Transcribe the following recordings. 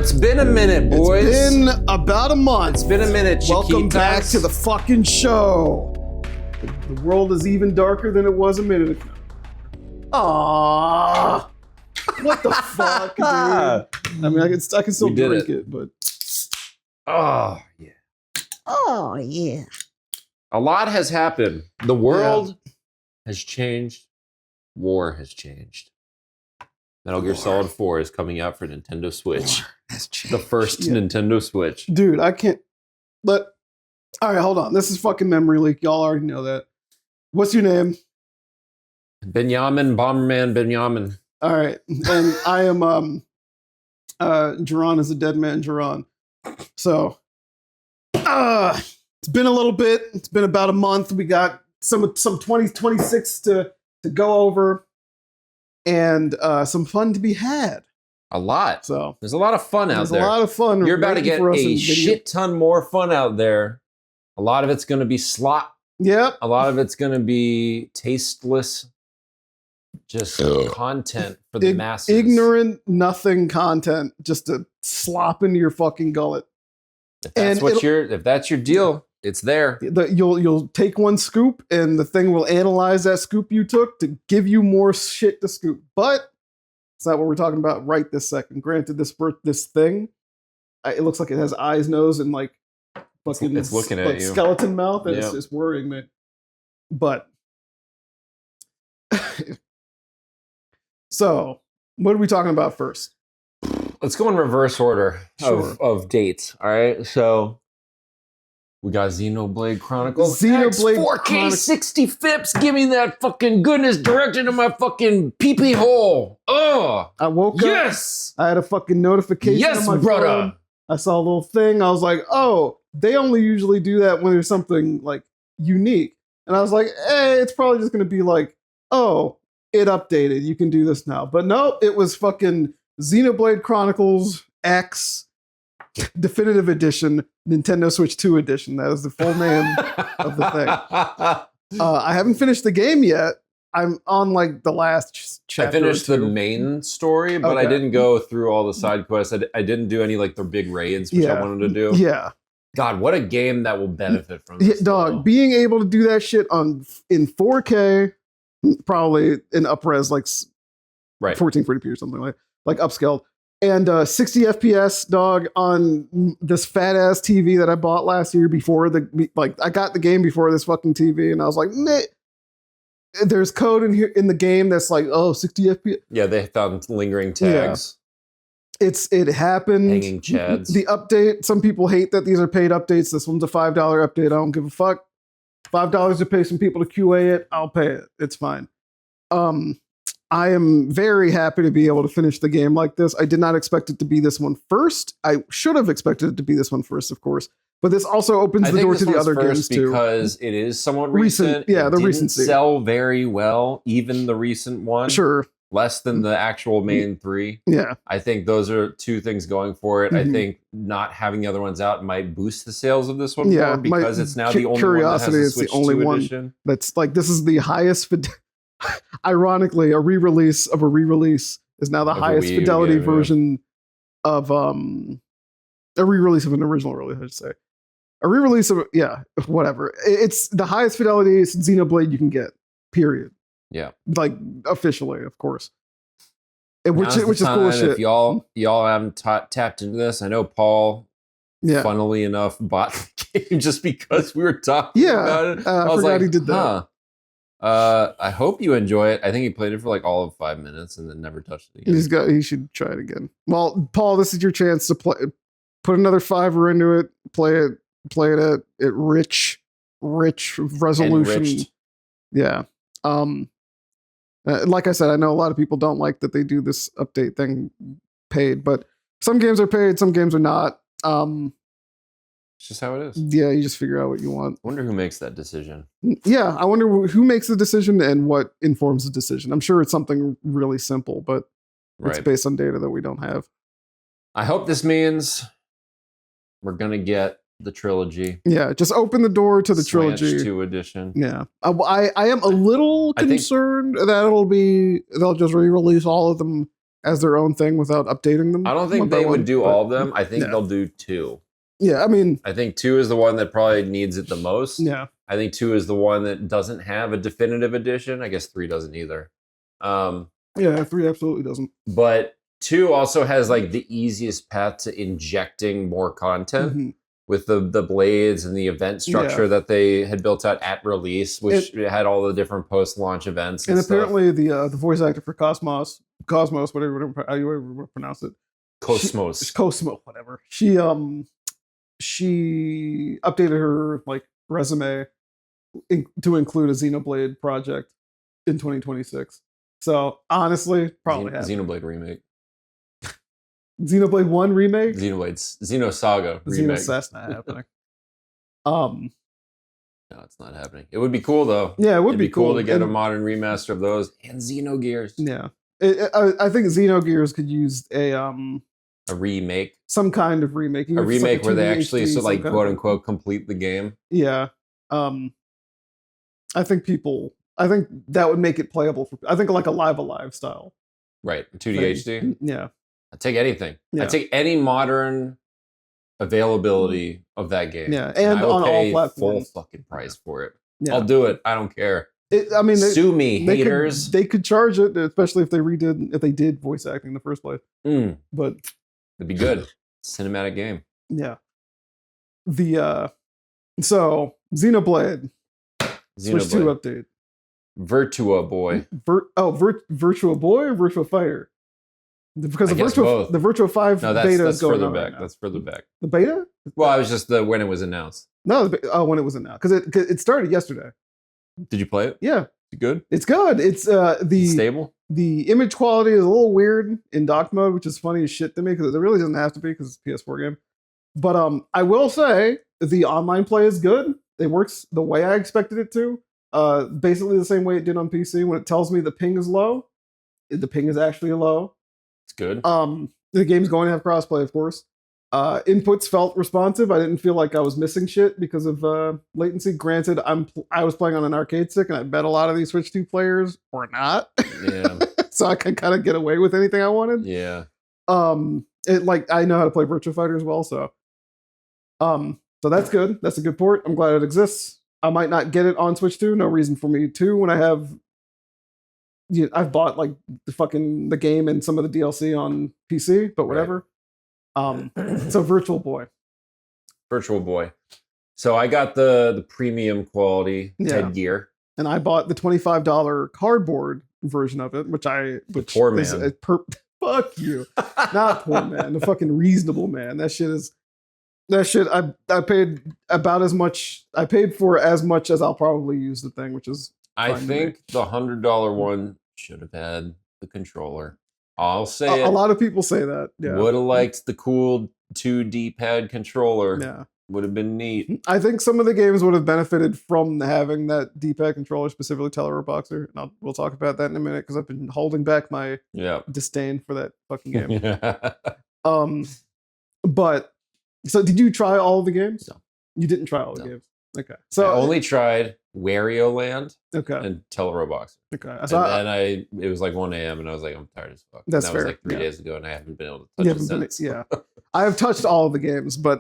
it's been a minute, boys. It's been about a month. It's been a minute, Welcome back to the fucking show. The world is even darker than it was a minute ago. Aww. What the fuck, dude? I mean, I can still drink it, but... Oh, yeah. Oh, yeah. A lot has happened. The world has changed. War has changed. Metal Gear Solid 4 is coming out for Nintendo Switch. The first Nintendo Switch. Dude, I can't... But... All right, hold on. This is fucking memory leak. Y'all already know that. What's your name? Benjamin, Bomberman Benjamin. All right. And I am... Geron is a dead man, Geron. So... it's been a little bit. It's been about a month. We got some 2026 to go over. And some fun to be had. A lot. So there's a lot of fun out there. There's a lot of fun. You're about to get a shit ton more fun out there. A lot of it's going to be slop. Yep. A lot of it's going to be tasteless, just content for the masses. Ignorant, nothing content, just to slop into your fucking gullet. If that's your deal, it's there. You'll take one scoop, and the thing will analyze that scoop you took to give you more shit to scoop. But it's not what we're talking about right this second. Granted, this thing, it looks like it has eyes, nose, and like fucking it's looking at you. Skeleton mouth, and it's worrying me. But so, what are we talking about first? Let's go in reverse order of dates. All right, so. We got Xenoblade Chronicles. Xenoblade 4K 60 FIPS. Give me that fucking goodness directed to my fucking pee-pee hole. Oh, I woke up. Yes. I had a fucking notification on my brother. phone. I saw a little thing. I was like, oh, they only usually do that when there's something like unique. And I was like, it's probably just going to be like, oh, it updated. You can do this now. But no, it was fucking Xenoblade Chronicles X Definitive Edition, Nintendo Switch 2 Edition. That is the full name of the thing. I haven't finished the game yet. I'm on like the last chapter. I finished the main story, but I didn't go through all the side quests. I didn't do any like the big raids, which I wanted to do. Yeah. God, what a game that will benefit from this. Dog, being able to do that shit in 4K, probably in upres, like 1440p or something like upscaled. And 60 FPS, dog, on this fat ass TV that I bought last year before I got the game before this fucking TV, and I was like, meh. There's code in here in the game that's like, 60 FPS. Yeah, they found lingering tags. Yeah. It happened. Hanging chads. The update. Some people hate that these are paid updates. This one's a $5 update. I don't give a fuck. $5 to pay some people to QA it. I'll pay it. It's fine. I am very happy to be able to finish the game like this. I did not expect it to be this one first. I should have expected it to be this one first, of course. But this also opens the door to the other games too. Because it is somewhat recent. Yeah, the recency. Sell very well, even the recent one. Sure. Less than the actual main 3. Yeah. I think those are two things going for it. I think not having the other ones out might boost the sales of this one more because it's now the only one that has a Switch 2 edition. That's like, this is the highest ironically, a re-release of a re-release is now the highest fidelity version of a re-release of an original release, I should say. A re-release of whatever. It's the highest fidelity Xenoblade you can get. Period. Yeah. Like officially, of course. Which is cool as shit. If y'all haven't tapped into this, I know Paul funnily enough bought the game just because we were talking about it. I forgot he did that. I hope you enjoy it. I think he played it for like all of 5 minutes and then never touched it again. He should try it again. Well, Paul, this is your chance to put another $5 into it, play it at rich resolution. Enriched. Yeah. Like I said, I know a lot of people don't like that they do this update thing paid, but some games are paid, some games are not. It's just how it is. Yeah, you just figure out what you want. I wonder who makes that decision. Yeah, I wonder who makes the decision and what informs the decision. I'm sure it's something really simple, but it's based on data that we don't have. I hope this means we're going to get the trilogy. Yeah, just open the door to the trilogy. 2 edition. Yeah. I am a little concerned that they'll just re-release all of them as their own thing without updating them. I don't think one by they one, would do but- all of them. I think yeah. they'll do 2. Yeah, I mean, I think 2 is the one that probably needs it the most. yeah. I think 2 is the one that doesn't have a definitive edition. I guess 3 doesn't either. Yeah, 3 absolutely doesn't. But 2 also has like the easiest path to injecting more content Mhm. with the blades and the event structure that they had built out at release, which had all the different post-launch events. And stuff. apparently the voice actor for Cosmos, whatever how you ever pronounce it. Cosmos, whatever. She updated her like resume to include a Xenoblade project in 2026. So honestly, probably Xenoblade remake. Xenoblade 1 remake. Xenosaga remake. That's not happening. No, it's not happening. It would be cool though. Yeah, it would It'd be be cool to get And- a modern remaster of those and Xenogears. Yeah, I think Xenogears could use a remake. some kind of remake. A Even if it's like remake where they 2D actually HD, so like some kind quote of- unquote complete the game. Yeah. I think that would make it playable for. I think like a Live Alive style. Right. 2D thing. HD. Yeah. I'd take anything. Yeah. I'd take any modern availability of that game. Yeah, and I will on all pay platforms. full fucking price for it. Yeah. I'll do it. I don't care. I mean, Sue me, they haters. They could charge it, especially if they did voice acting in the first place. Mm, But it'd be good. Cinematic game. yeah, so Xenoblade Switch 2 Xenoblade. update. Virtua Boy. Virtua Boy or Virtua Fighter? Because I guess the both. Virtua 5 No, beta that's is going further on back. right now. That's further back. The beta? Well, I was just when it was announced. No, when it was announced, because it started yesterday. Did you play it? Yeah, Is it good? it's good. It's Stable? the image quality is a little weird in dock mode, which is funny as shit to me because it really doesn't have to be because it's a PS4 game. But I will say the online play is good. It works the way I expected it to. Basically the same way it did on PC. When it tells me the ping is low, the ping is actually low. It's good. The game's going to have crossplay, of course. Inputs felt responsive. I didn't feel like I was missing shit because of latency. Granted, I was playing on an arcade stick, and I bet a lot of these Switch 2 players were not. Yeah. So I can kind of get away with anything I wanted. Yeah. I know how to play Virtua Fighter as well, so that's good. That's a good port. I'm glad it exists. I might not get it on Switch 2. No reason for me to when I have. I've bought like the game and some of the DLC on PC, but whatever. So Virtual Boy. Virtual Boy. So I got the premium quality headgear. And I bought the $25 cardboard version of it, which poor is man. Fuck you. Not poor man, the fucking reasonable man. That shit I paid about as much. I paid for as much as I'll probably use the thing, which is I fine to think me. the $100 one should have had the controller. I'll say A it. lot of people say that. Yeah. Would have liked the cool 2D pad controller. Yeah. Would have been neat. I think some of the games would have benefited from having that D-pad controller, specifically Teleroad Boxer. And we'll talk about that in a minute because I've been holding back my Yeah. disdain for that fucking game. Yeah. But so did you try all of the games? No. You didn't try all the No. games. Okay. I So only tried Wario Land okay. and Telerobox. Okay. And So then it was like 1 a.m. and I was like, I'm tired as fuck. That's and that was fair, like 3 yeah. days ago and I haven't been able to you touch it haven't been, since. yeah. I have touched all of the games, but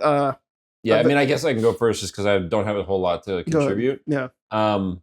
Yeah, I mean, I guess I can go first just because I don't have a whole lot to Go ahead. contribute. Yeah. I'm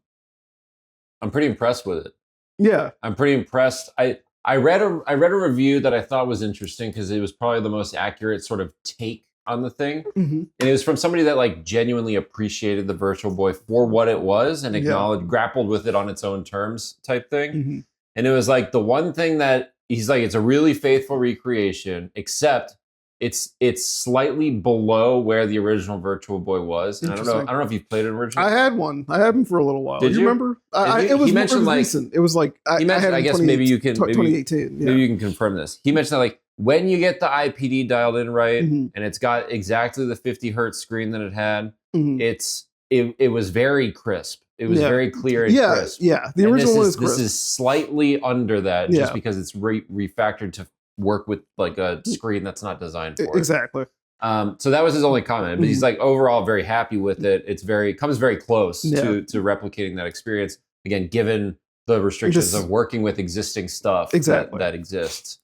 pretty impressed with it. Yeah. I'm pretty impressed. I read a review that I thought was interesting because it was probably the most accurate sort of take on the thing. Mhm. And it was from somebody that like genuinely appreciated the Virtual Boy for what it was and Yeah. grappled with it on its own terms type thing. Mhm. And it was like the one thing that he's like, it's a really faithful recreation, except it's slightly below where the original Virtual Boy was. And I don't Interesting. know if you've played it originally. I had one. I had him for a little while. Did you you? remember? He It was mentioned, like- recent. It was like He mentioned, had I him guess 28 maybe you can 2018. Yeah. maybe you can confirm this. He mentioned that like when you get the IPD dialed in right, Mhm. and it's got exactly the 50 hertz screen that it had, Mhm. it was very crisp. It was Yeah. very clear and Yeah. crisp. Yeah. The And original one this is crisp. This is slightly under that Yeah. just because it's refactored to work with like a screen that's not designed for it. Exactly. So that was his only comment, but he's Mhm. like overall very happy with it. It comes very close Yeah. to replicating that experience. Again, given the restrictions This- of working with existing stuff Exactly. that exists.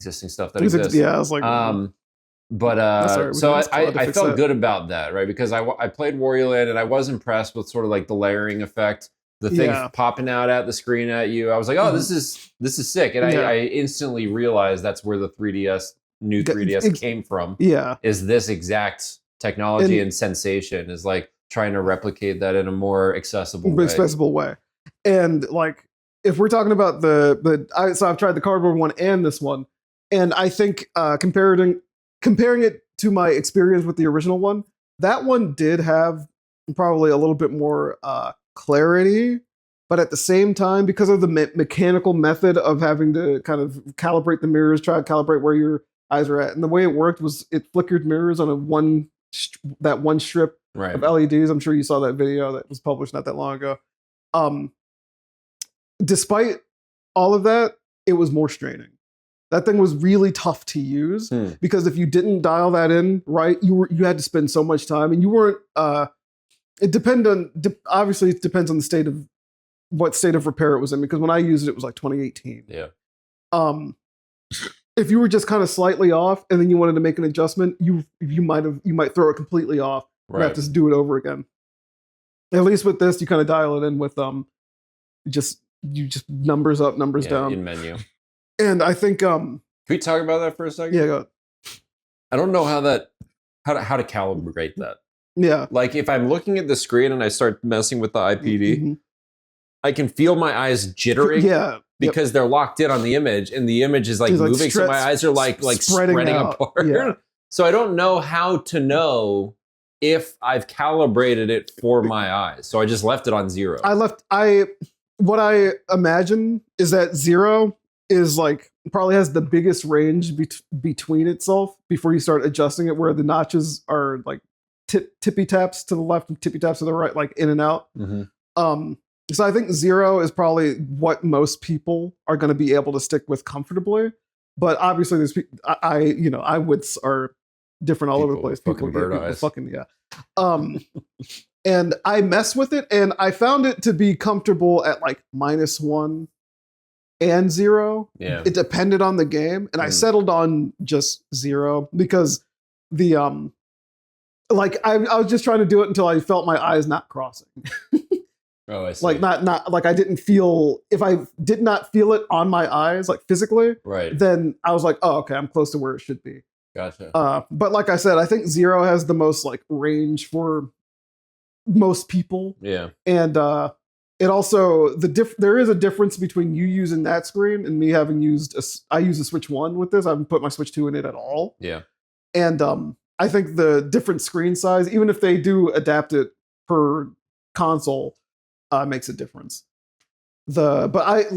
existing stuff that exists. Yeah, I was like, But sorry, I felt good about that, right? Because I played Wario Land and I was impressed with sort of like the layering effect, the thing popping out at the screen at you. I was like, oh, this is sick, and I instantly realized that's where the 3DS new 3DS came from. Yeah, is this exact technology and sensation is like trying to replicate that in a more accessible way. And like if we're talking about so I've tried the cardboard one and this one, and I think comparing it to my experience with the original one, that one did have probably a little bit more clarity, but at the same time, because of the mechanical method of having to kind of calibrate the mirrors, try to calibrate where your eyes are at, and the way it worked was it flickered mirrors on that one strip of LEDs. I'm sure you saw that video that was published not that long ago. Despite all of that, it was more straining. That thing was really tough to use because if you didn't dial that in right, you had to spend so much time, and you weren't. Obviously it depends on what state of repair it was in. Because when I used it, it was like 2018. Yeah. If you were just kind of slightly off, and then you wanted to make an adjustment, you might throw it completely off. Right. And have to do it over again. At least with this, you kind of dial it in with just numbers up, numbers down in menu. And I think can we talk about that for a second? Yeah, go ahead. I don't know how to calibrate that. Yeah. Like if I'm looking at the screen and I start messing with the IPD, I can feel my eyes jittering. Yeah. Because they're locked in on the image, and the image is like moving, so my eyes are like spreading apart. Yeah. So I don't know how to know if I've calibrated it for my eyes. So I just left it on 0. What I imagine is that 0 is like probably has the biggest range between itself before you start adjusting it, where the notches are like tippy taps to the left and tippy taps to the right, like in and out. So I think 0 is probably what most people are going to be able to stick with comfortably. But obviously, there's eyewits are different all over the place. Fucking bird eyes. Fucking and I mess with it, and I found it to be comfortable at like -1 and 0. Yeah. It depended on the game, and I settled on just 0 because the I was just trying to do it until I felt my eyes not crossing. Oh, I see. Like not like I didn't feel, if I did not feel it on my eyes, like physically, right, then I was like, oh, okay, I'm close to where it should be. Gotcha. But like I said, I think 0 has the most like range for most people. Yeah. And it also there is a difference between you using that screen and me having I use a Switch 1 with this. I haven't put my Switch 2 in it at all. Yeah. And I think the different screen size, even if they do adapt it per console, makes a difference. But I didn't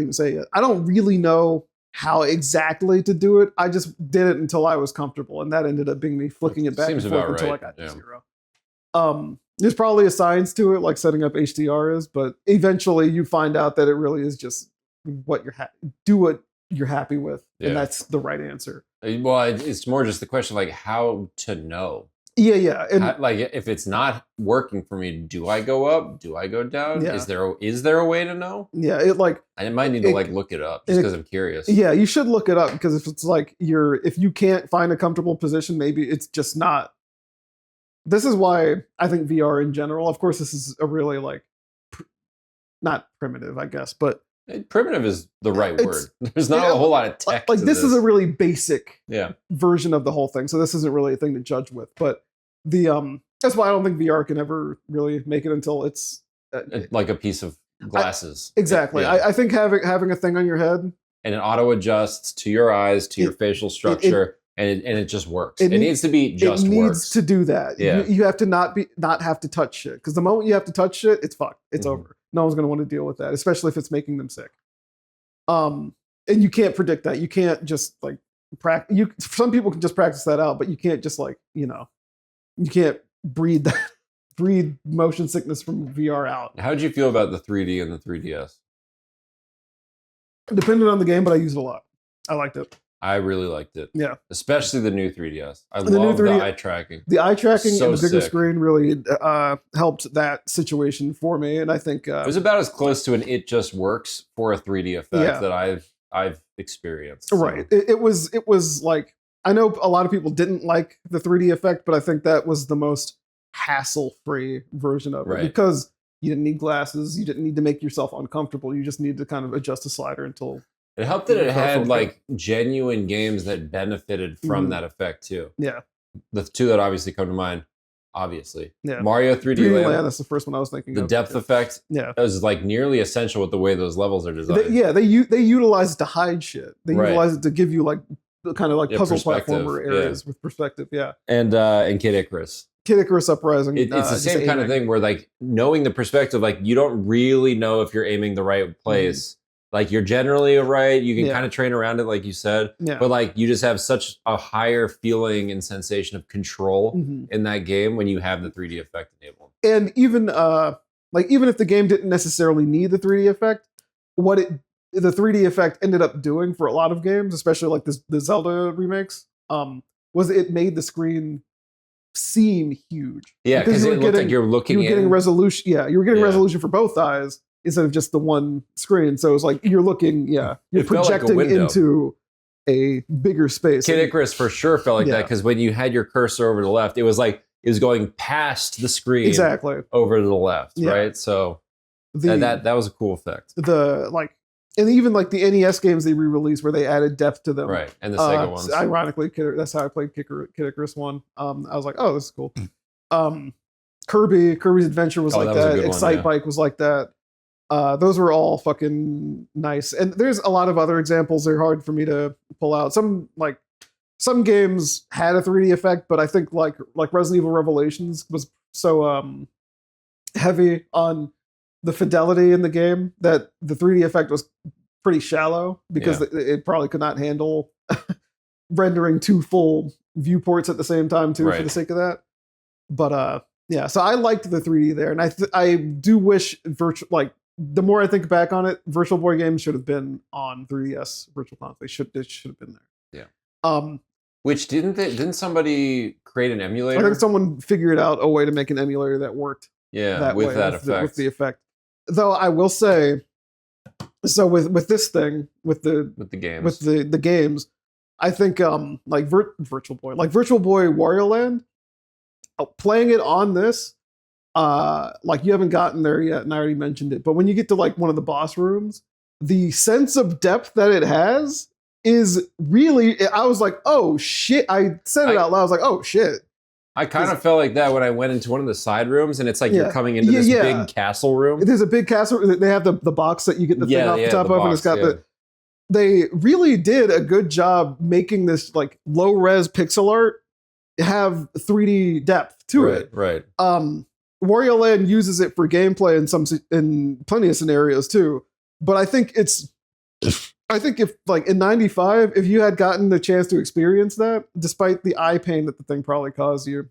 even say it. I don't really know how exactly to do it. I just did it until I was comfortable, and that ended up being me flicking it back and forth until I got to 0. There's probably a science to it, like setting up HDR is, but eventually you find out that it really is just what you're happy with, and that's the right answer. Well, it's more just the question, like how to know. Yeah, and like if it's not working for me, do I go up? Do I go down? Yeah. Is there a way to know? Yeah, I might need to look it up just because I'm curious. Yeah, you should look it up, because if it's like if you can't find a comfortable position, maybe it's just not. This is why I think VR in general. Of course, this is a really not primitive, I guess, but primitive is the right word. There's not a whole lot of tech. Like this is a really basic yeah version of the whole thing, so this isn't really a thing to judge with. But that's why I don't think VR can ever really make it until it's like a piece of glasses. Exactly. Yeah. I think having a thing on your head, and it auto adjusts to your eyes, to your facial structure, and it just works. It needs to be just it needs works. to do that. Yeah. You have to not have to touch shit, because the moment you have to touch shit, it's fucked. It's over. No one's going to want to deal with that, especially if it's making them sick. And you can't predict that. You can't just like practice. Some people can just practice that out, but you can't just you can't breed motion sickness from VR out. How did you feel about the 3D and the 3DS? Depending on the game, but I used it a lot. I liked it. I really liked it. Yeah. Especially the new 3DS. I love the eye tracking. The eye tracking So and the bigger sick. screen really helped that situation for me. And I think it was about as close to an "it just works" for a 3D effect that I've I've experienced. So. Right. It was like, I know a lot of people didn't like the 3D effect, but I think that was the most hassle-free version of it Right. because you didn't need glasses, you didn't need to make yourself uncomfortable. You just needed to kind of adjust the slider until It helped that it had Powerful. like genuine games that benefited from Mhm. that effect too. yeah. The two that obviously come to mind, obviously, Yeah. Mario 3D 3D Land, Land, that's the first one I was thinking the of. depth effect, Yeah. that was like nearly essential with the way those levels are designed. They utilize it to hide shit. They Right. utilize it to give you like the kind of like Yeah, puzzle perspective, platformer areas with perspective. Yeah. And Kid Icarus. Kid Icarus Uprising. It's the just same kind of aiming. thing where like knowing the perspective, like you don't really know if you're aiming the right place. Like you're generally right. You can Yeah. kind of train around it, like you said. Yeah. But like you just have such a higher feeling and sensation of control Mhm. in that game when you have the 3D effect enabled. And even even if the game didn't necessarily need the 3D effect, the 3D effect ended up doing for a lot of games, especially like the Zelda remakes, was it made the screen seem huge. Yeah, because you it were looked like getting you're looking you were getting in. resolution. Yeah, you were getting Yeah. resolution for both eyes instead of just the one screen. So it was like you're looking. Yeah, you're It felt like a projecting window. into a bigger space. Kid And- Icarus for sure felt like that Yeah. because when you had your cursor over to the left, it was like it was going past the screen exactly. over to the left, Yeah. right? So that was a cool effect, And even like the NES games they re-released where they added depth to them. right? And the Sega ones, Ironically, that's how I played Kid Icarus one. I was like, oh, this is cool. Kirby's Adventure was Oh, like that was a that. good one, Excite yeah. Bike was like that. Those were all fucking nice. And there's a lot of other examples. They're hard for me to pull out. Some games had a 3D effect, but I think like Resident Evil Revelations was so heavy on the fidelity in the game that the 3D effect was pretty shallow because it probably could not handle rendering two full viewports at the same time too for Right. the sake of that. But yeah, so I liked the 3D there, and I do wish the more I think back on it, Virtual Boy games should have been on 3DS Virtual Console. It should have been there. Yeah. Which didn't somebody create an emulator? I think someone figured out a way to make an emulator that worked. Yeah, That with way, that with effect. the effect. Though I will say, so with this thing, with the games. with the games, I think like Virtual Boy Wario Land, playing it on this, like you haven't gotten there yet, and I already mentioned it, but when you get to like one of the boss rooms, the sense of depth that it has is really, I was like, oh shit. I said it out loud. I was like, oh shit. I kind of felt like that when I went into one of the side rooms, and it's like you're coming into this big castle room. There's a big castle. They have the box that you get the thing off the top of, and it's got They really did a good job making this like low res pixel art have 3D depth to it. Right. Wario Land uses it for gameplay in plenty of scenarios too. But I think if like in '95, if you had gotten the chance to experience that, despite the eye pain that the thing probably caused you,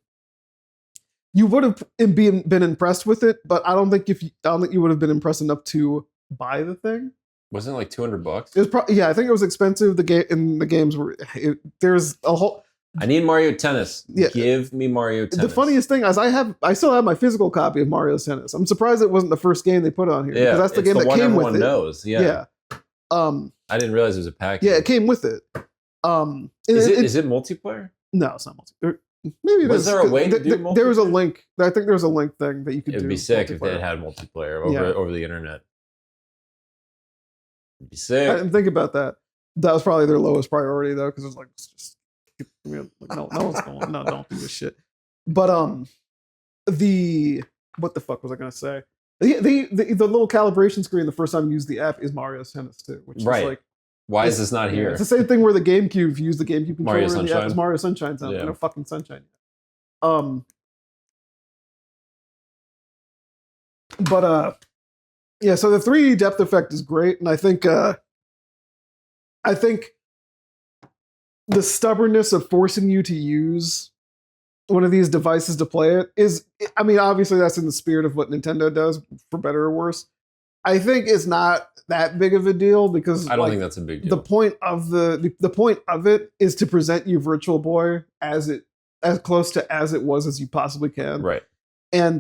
you would have been impressed with it. But I don't think you would have been impressed enough to buy the thing. Wasn't it like $200? It was I think it was expensive. The games were there's a whole. I need Mario Tennis. Yeah. Give me Mario Tennis. The funniest thing is I still have my physical copy of Mario Tennis. I'm surprised it wasn't the first game they put on here. Yeah, because that's the it's game the that one came with everyone it. knows. Yeah. I didn't realize it was a package. Yeah, it came with it. Is it multiplayer? No, it's not multiplayer. Maybe Was there a way to do multiplayer? There was a link. I think there was a link thing that you could do. It'd be sick if they multiplayer. had multiplayer Yeah. over the internet. It'd be I sick. didn't think about that. That was probably their lowest priority though, because it's like just no one's going. No, don't do this shit. But what the fuck was I gonna say? The little calibration screen the first time you use the app is Mario's Tennis too, which Right. is like Why is this not here? It's the same thing where the GameCube used the GameCube controller Mario and the app Sunshine? is Mario Sunshine sound. Yeah. No fucking sunshine. Yeah, so the 3D depth effect is great, and I think the stubbornness of forcing you to use one of these devices to play it is, I mean, obviously that's in the spirit of what Nintendo does, for better or worse. I think it's not that big of a deal because I don't think that's a big deal. the point of the point of it is to present you Virtual Boy as close to as it was as you possibly can. Right. And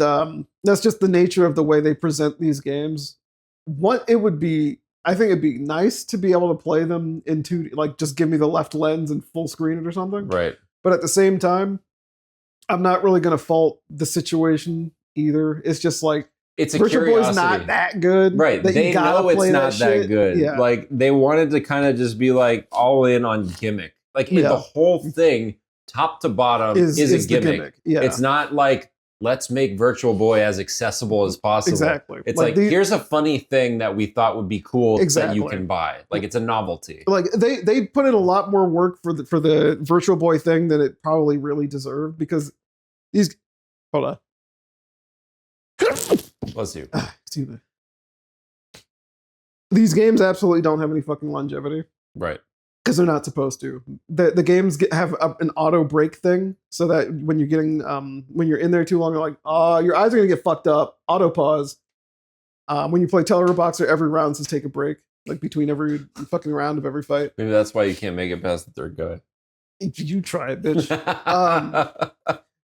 that's just the nature of the way they present these games. What it would be, I think it'd be nice to be able to play them in 2D, like just give me the left lens and full screen it or something. Right. But at the same time, I'm not really going to fault the situation either. It's just like, It's a Virtual curiosity. Boy's not that good. Right. That They you gotta know it's play not that shit. good. Yeah. Like they wanted to kind of just be like all in on gimmick. Like Yeah. the whole thing, top to bottom, is a the gimmick. Yeah. It's not like let's make Virtual Boy as accessible as possible. Exactly. It's like here's a funny thing that we thought would be cool that you can buy. Like it's a novelty. Like they put in a lot more work for the Virtual Boy thing than it probably really deserved, because these hold on. Let's see. Excuse me. These games absolutely don't have any fucking longevity. Right. Because they're not supposed to. The games have an auto break thing, so that when you're getting when you're in there too long, you're like, your eyes are gonna get fucked up. Auto pause. When you play Teller Boxer, every round says take a break, like between every fucking round of every fight. Maybe that's why you can't make it past the third guy. You try it, bitch.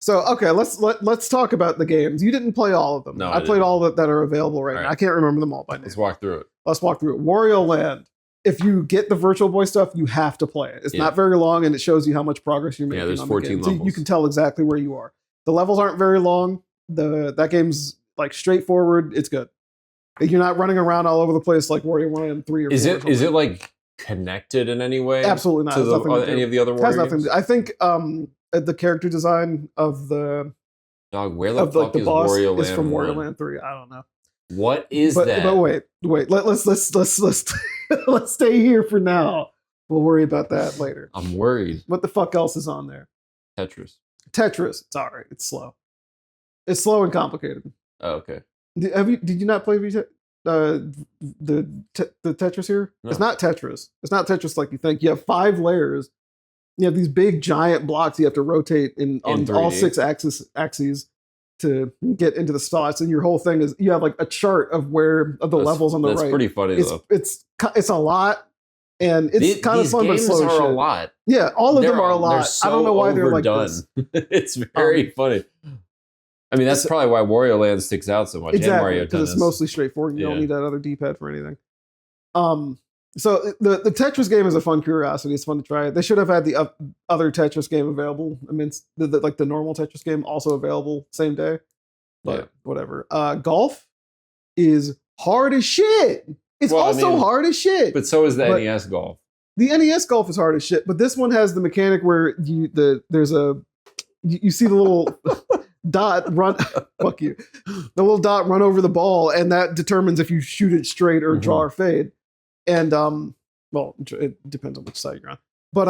So okay, let's talk about the games. You didn't play all of them. No, I played didn't. all that are available right All now. right. I can't remember them all by name. Let's walk through it. Let's walk through it. Wario Land. If you get the Virtual Boy stuff, you have to play it. It's not very long, and it shows you how much progress you're making. Yeah, there's on 14 the game. So levels. you can tell exactly where you are. The levels aren't very long. That game's like straightforward. It's good. You're not running around all over the place like Wario Land 3 or 4. Is it like connected in any way? Absolutely not. To It has nothing to do. any of the other It has Wario nothing games? to, I think the character design of the Dog, where the of fuck like the is boss Wario is Land from Wario 1? Land 3. I don't know. What is But that? wait. Let's let's stay here for now. We'll worry about that later. I'm worried. What the fuck else is on there? Tetris. Tetris. It's all right. It's slow. It's slow and complicated. Oh, okay. Did you not play the Tetris here? No. It's not Tetris. It's not Tetris like you think. You have 5 layers. You have these big giant blocks you have to rotate on all 3D. 6 axes to get into the slots, and your whole thing is you have like a chart of the levels on the That's right. pretty funny though. It's a lot, and it's kind of These fun but games slow. as are shit. a lot. Yeah, all of them are a They're lot. so I don't know why they're like overdone. this. It's very funny. I mean, that's probably why Wario Land sticks out so much. Exactly, and Mario because Tennis. it's mostly straightforward. You don't Yeah. need that other D-pad for anything. So the Tetris game is a fun curiosity. It's fun to try it. They should have had the other Tetris game available. I mean, like the normal Tetris game also available same day. But whatever. Golf is hard as shit. It's hard as shit. But so is the NES Golf. The NES Golf is hard as shit. But this one has the mechanic where you see the little dot run. Fuck you. The little dot run over the ball, and that determines if you shoot it straight or draw or fade. And well, it depends on which side you're on. But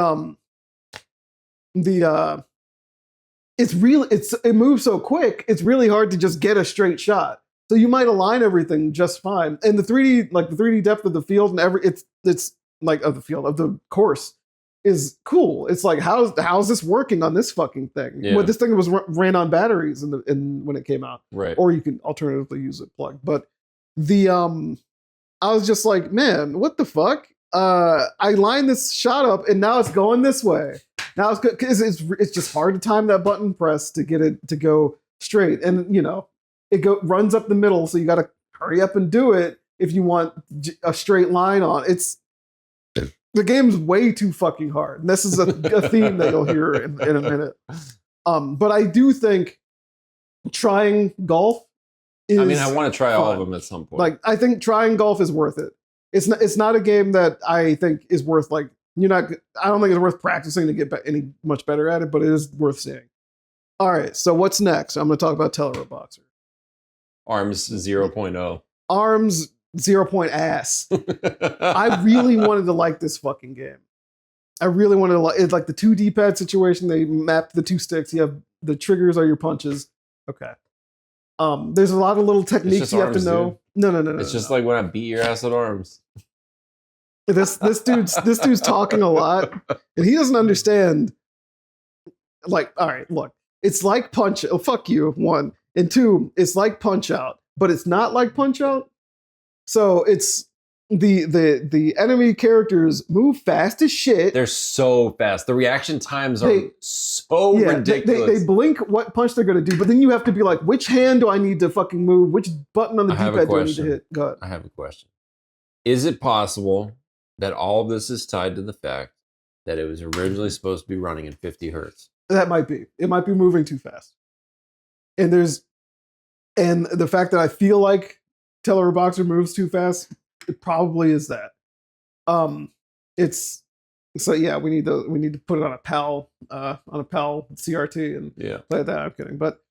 it moves so quick. It's really hard to just get a straight shot. So you might align everything just fine. And the 3D depth of the field and it's like of the course is cool. It's like how's this working on this fucking thing? Yeah. Well, this thing was ran on batteries when it came out, Right. or you can alternatively use it plugged. But I was just like, man, what the fuck? I lined this shot up and now it's going this way. Now it's good because it's just hard to time that button press to get it to go straight, and it runs up the middle, so you got to hurry up and do it if you want a straight line on. The game's way too fucking hard, and this is a theme that you'll hear in a minute. But I do think trying golf is. I mean, I want to try all of fun. them at some point. Like, I think trying golf is worth it. It's not a game that I think is worth I don't think it's worth practicing to get any much better at it, but it is worth seeing. All right, so what's next? I'm going to talk about Teller Boxer. Arms 0.0. Arms 0. Ass. I really wanted to like this fucking game. I really wanted to it's like the 2 D-pad situation. They mapped the 2 sticks. You have the triggers are your punches. Okay. There's a lot of little techniques you have to know. No. It's just like when I beat your ass at arms. This dude's talking a lot, and he doesn't understand. Like, all right, look, it's like Punch. Oh, fuck you. 1 and 2. It's like Punch Out, but it's not like Punch Out. So it's the enemy characters move fast as shit. They're so fast. The reaction times are so ridiculous. They blink what punch they're going to do, but then you have to be like, which hand do I need to fucking move? Which button on the D-pad do I need to hit? Go ahead. I have a question. Is it possible that all of this is tied to the fact that it was originally supposed to be running in 50 hertz? That might be. It might be moving too fast. And the fact that I feel like Teleroboxer moves too fast, it probably is that. It's so yeah, we need to put it on a PAL CRT and play that. I'm kidding, but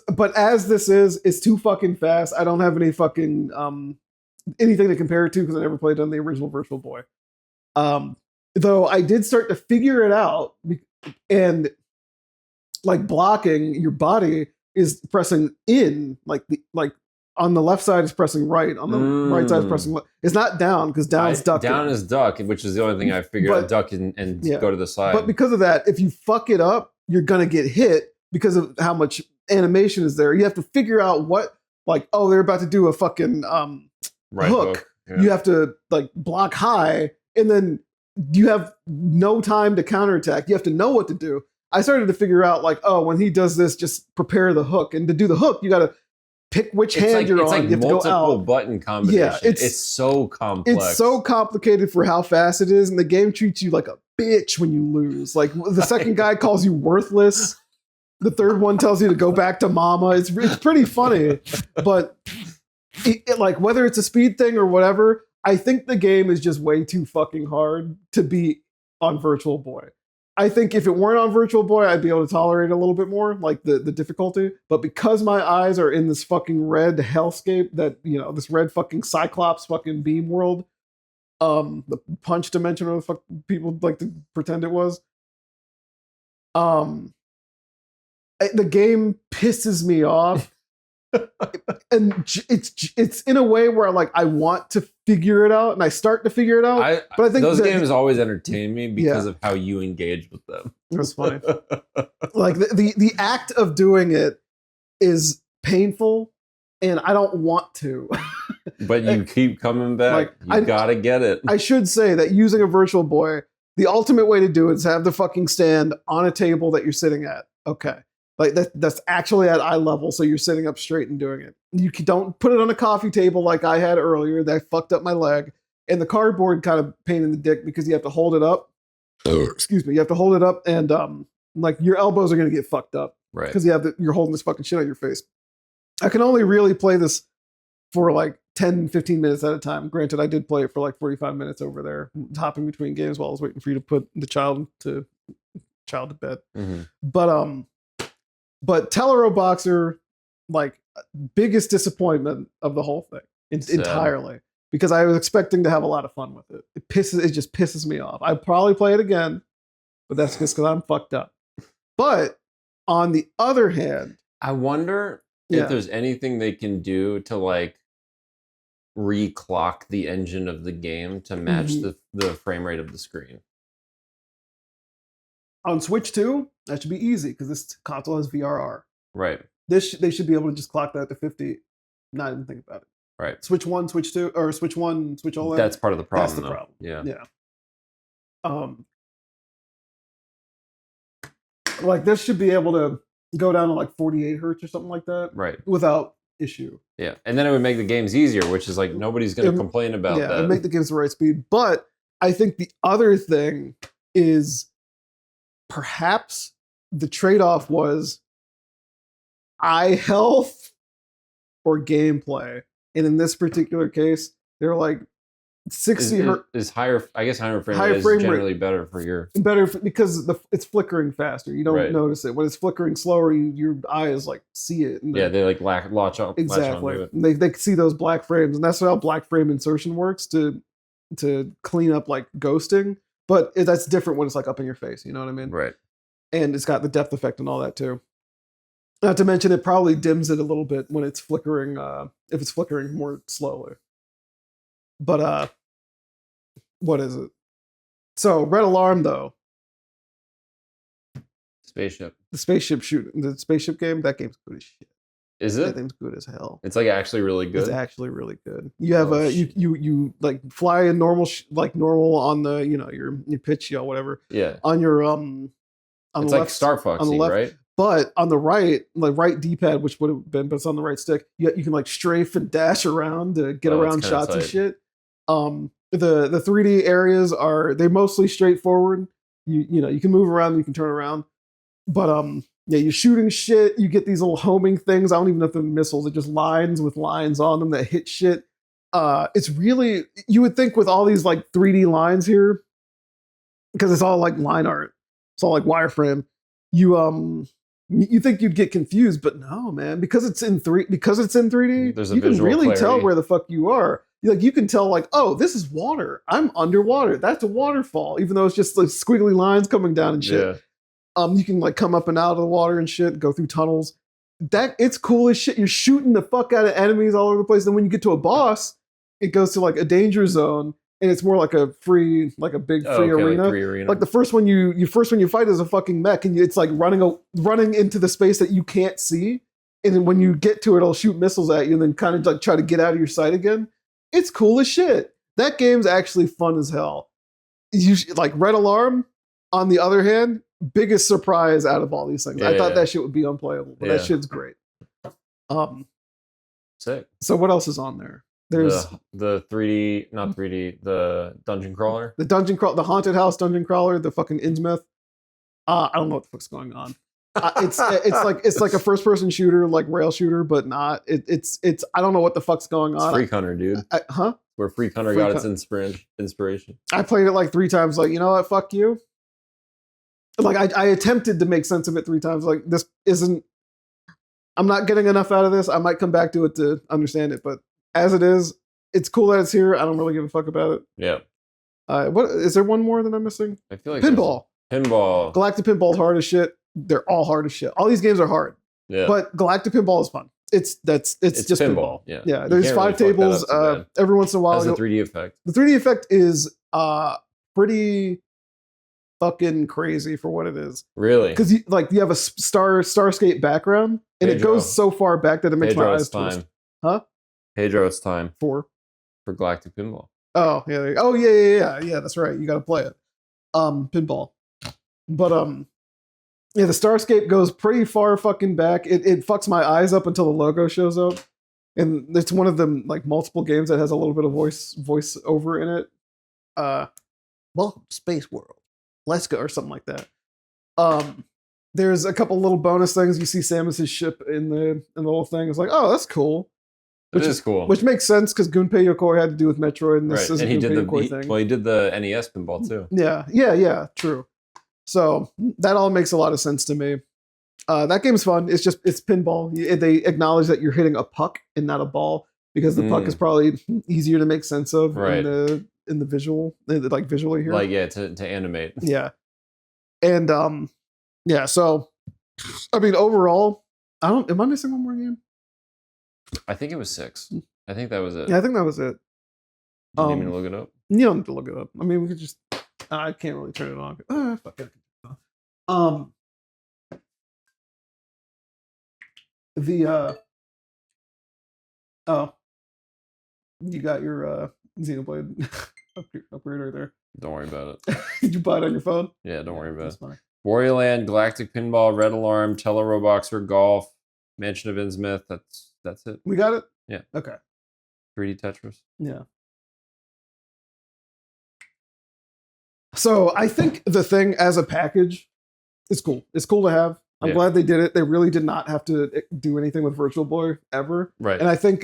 but as this is, it's too fucking fast. I don't have any fucking anything to compare it to because I never played on the original Virtual Boy. Though I did start to figure it out, and like blocking your body is pressing in, like on the left side is pressing right, on the right side is pressing left. It's not down because down's duck. Down is duck, which is the only thing I figured out. Duck and go to the side. But because of that, if you fuck it up, you're gonna get hit because of how much animation is there. You have to figure out what, like, oh, they're about to do a fucking hook. Yeah. You have to like block high, and then you have no time to counterattack. You have to know what to do. I started to figure out like, oh, when he does this, just prepare the hook, and to do the hook, you got to pick which hand you're on. It's like you have multiple to go out. Button combination. Yeah, it's so complex. It's so complicated for how fast it is, and the game treats you like a bitch when you lose. Like the second guy calls you worthless. The third one tells you to go back to mama. It's pretty funny, but like whether it's a speed thing or whatever, I think the game is just way too fucking hard to be on Virtual Boy. I think if it weren't on Virtual Boy, I'd be able to tolerate it a little bit more, like the difficulty. But because my eyes are in this fucking red hellscape, that, you know, this red fucking Cyclops fucking beam world, the punch dimension, or the fuck people like to pretend it was, the game pisses me off. And it's in a way where like I want to figure it out, and I start to figure it out. But I think those games always entertain me because of how you engage with them. That's funny. Like the act of doing it is painful, and I don't want to. But you keep coming back. Like, you gotta get it. I should say that using a Virtual Boy, the ultimate way to do it is have the fucking stand on a table that you're sitting at. Okay. Like that's actually at eye level, so you're sitting up straight and doing it. You don't put it on a coffee table like I had earlier. That fucked up my leg. And the cardboard kind of pain in the dick because you have to hold it up. Excuse me. You have to hold it up, and like your elbows are gonna get fucked up, right? Because you're holding this fucking shit on your face. I can only really play this for like 10, 15 minutes at a time. Granted, I did play it for like 45 minutes over there, hopping between games while I was waiting for you to put the child to bed. Mm-hmm. But Teleroboxer, like, biggest disappointment of the whole thing entirely, because I was expecting to have a lot of fun with it. It just pisses me off. I'd probably play it again, but that's just because I'm fucked up. But on the other hand, I wonder if there's anything they can do to like reclock the engine of the game to match the frame rate of the screen. On Switch 2, that should be easy because this console has VRR. Right. They should be able to just clock that to 50. Not even think about it. Right. Switch 1, Switch 2, or Switch 1, Switch OLED. That's part of the problem. That's the problem. Yeah. Like this should be able to go down to like 48 hertz or something like that. Right. Without issue. Yeah. And then it would make the games easier, which is like nobody's going to complain about that. Yeah, it would make the games the right speed. But I think the other thing is perhaps the trade-off was eye health or gameplay. And in this particular case, they're like 60 hertz is higher. I guess higher frame rate is generally better for your because it's flickering faster. You don't notice it when it's flickering slower. Your eyes like see it. And they like latch on. Exactly. Latch onto it. They see those black frames, and that's how black frame insertion works to clean up like ghosting. But that's different when it's like up in your face. You know what I mean? Right. And it's got the depth effect and all that too. Not to mention, it probably dims it a little bit when it's flickering. If it's flickering more slowly. But what is it? So Red Alarm though. Spaceship. The spaceship game. That game's good as shit. Is it? That game's good as hell. It's like actually really good. It's actually really good. You have you like fly a normal on the your pitch whatever. Yeah. On your on it's the like left, Star Fox, on the left, right? But on the right, like right D-pad, which would have been, but it's on the right stick. You can like strafe and dash around to get around shots and shit. The 3D areas they mostly straightforward. You can move around, you can turn around, but yeah, you're shooting shit. You get these little homing things. I don't even know if they're missiles. They're just lines with lines on them that hit shit. It's really, you would think with all these like 3D lines here, because it's all like line art, it's all like wireframe. You think you'd get confused, but no, man, because it's in 3D, There's a you can visual really clarity. tell where the fuck you are. Like you can tell, like, oh, this is water. I'm underwater. That's a waterfall, even though it's just like squiggly lines coming down and shit. Yeah. You can like come up and out of the water and shit, go through tunnels. It's cool as shit. You're shooting the fuck out of enemies all over the place. Then when you get to a boss, it goes to like a danger zone, and it's more like a big free arena. Like free arena. Like the first one you fight is a fucking mech, and it's like running into the space that you can't see, and then when you get to it, it'll shoot missiles at you, and then kind of like try to get out of your sight again. It's cool as shit. That game's actually fun as hell. Like Red Alarm, on the other hand, biggest surprise out of all these things. I thought that shit would be unplayable, but that shit's great. Sick. So what else is on there? There's the 3D, not 3D, the dungeon crawler. The haunted house dungeon crawler, the fucking Innsmouth. I don't know what the fuck's going on. It's like a first person shooter, like rail shooter, but not. It's I don't know what the fuck's going on. Freak Hunter, dude. Where Freak Hunter got its inspiration. I played it like 3 times. Like, you know what? Fuck you. Like I attempted to make sense of it 3 times. Like this isn't. I'm not getting enough out of this. I might come back to it to understand it, but as it is, it's cool that it's here. I don't really give a fuck about it. Yeah. What is there one more that I'm missing? I feel like Pinball. Galactic Pinball's hard as shit. They're all hard as shit. All these games are hard. Yeah. But Galactic Pinball is fun. It's just pinball. Yeah. Yeah. There's 5 tables. Every once in a while, has a 3D effect. The 3D effect is pretty fucking crazy for what it is. Really? Because you have a Starscape background, and it goes so far back that it makes my eyes twist. Huh? Pedro, it's time for Galactic Pinball. Oh yeah. Oh yeah. That's right. You got to play it. Pinball. But yeah, the Starscape goes pretty far fucking back. It fucks my eyes up until the logo shows up, and it's one of them like multiple games that has a little bit of voice over in it. Welcome to Space World. Let's go, or something like that. There's a couple little bonus things. You see Samus's ship in the little thing. It's like, oh, that's cool. Which is cool. Which makes sense because Gunpei Yokoi had to do with Metroid, and this is a Gunpei Yokoi thing. Well, he did the NES pinball too. Yeah, true. So that all makes a lot of sense to me. That game's fun. It's pinball. They acknowledge that you're hitting a puck and not a ball because the puck is probably easier to make sense of in the visual, like visually here. Like to animate. Yeah, and yeah. So I mean, overall, am I missing one more game? I think it was 6. I think that was it. Yeah, I think that was it. You need me to look it up? You don't have to look it up. I mean, we could just. I can't really turn it on. Fuck it. You got your Xenoblade upgrader there. Don't worry about it. Did you buy it on your phone? Yeah, don't worry about it. Fine. Wario Land, Galactic Pinball, Red Alarm, Teleroboxer, Golf, Mansion of Innsmouth. That's it. We got it? Yeah. Okay. 3D Tetris. Yeah. So I think the thing as a package is cool. It's cool to have. I'm glad they did it. They really did not have to do anything with Virtual Boy ever. Right. And I think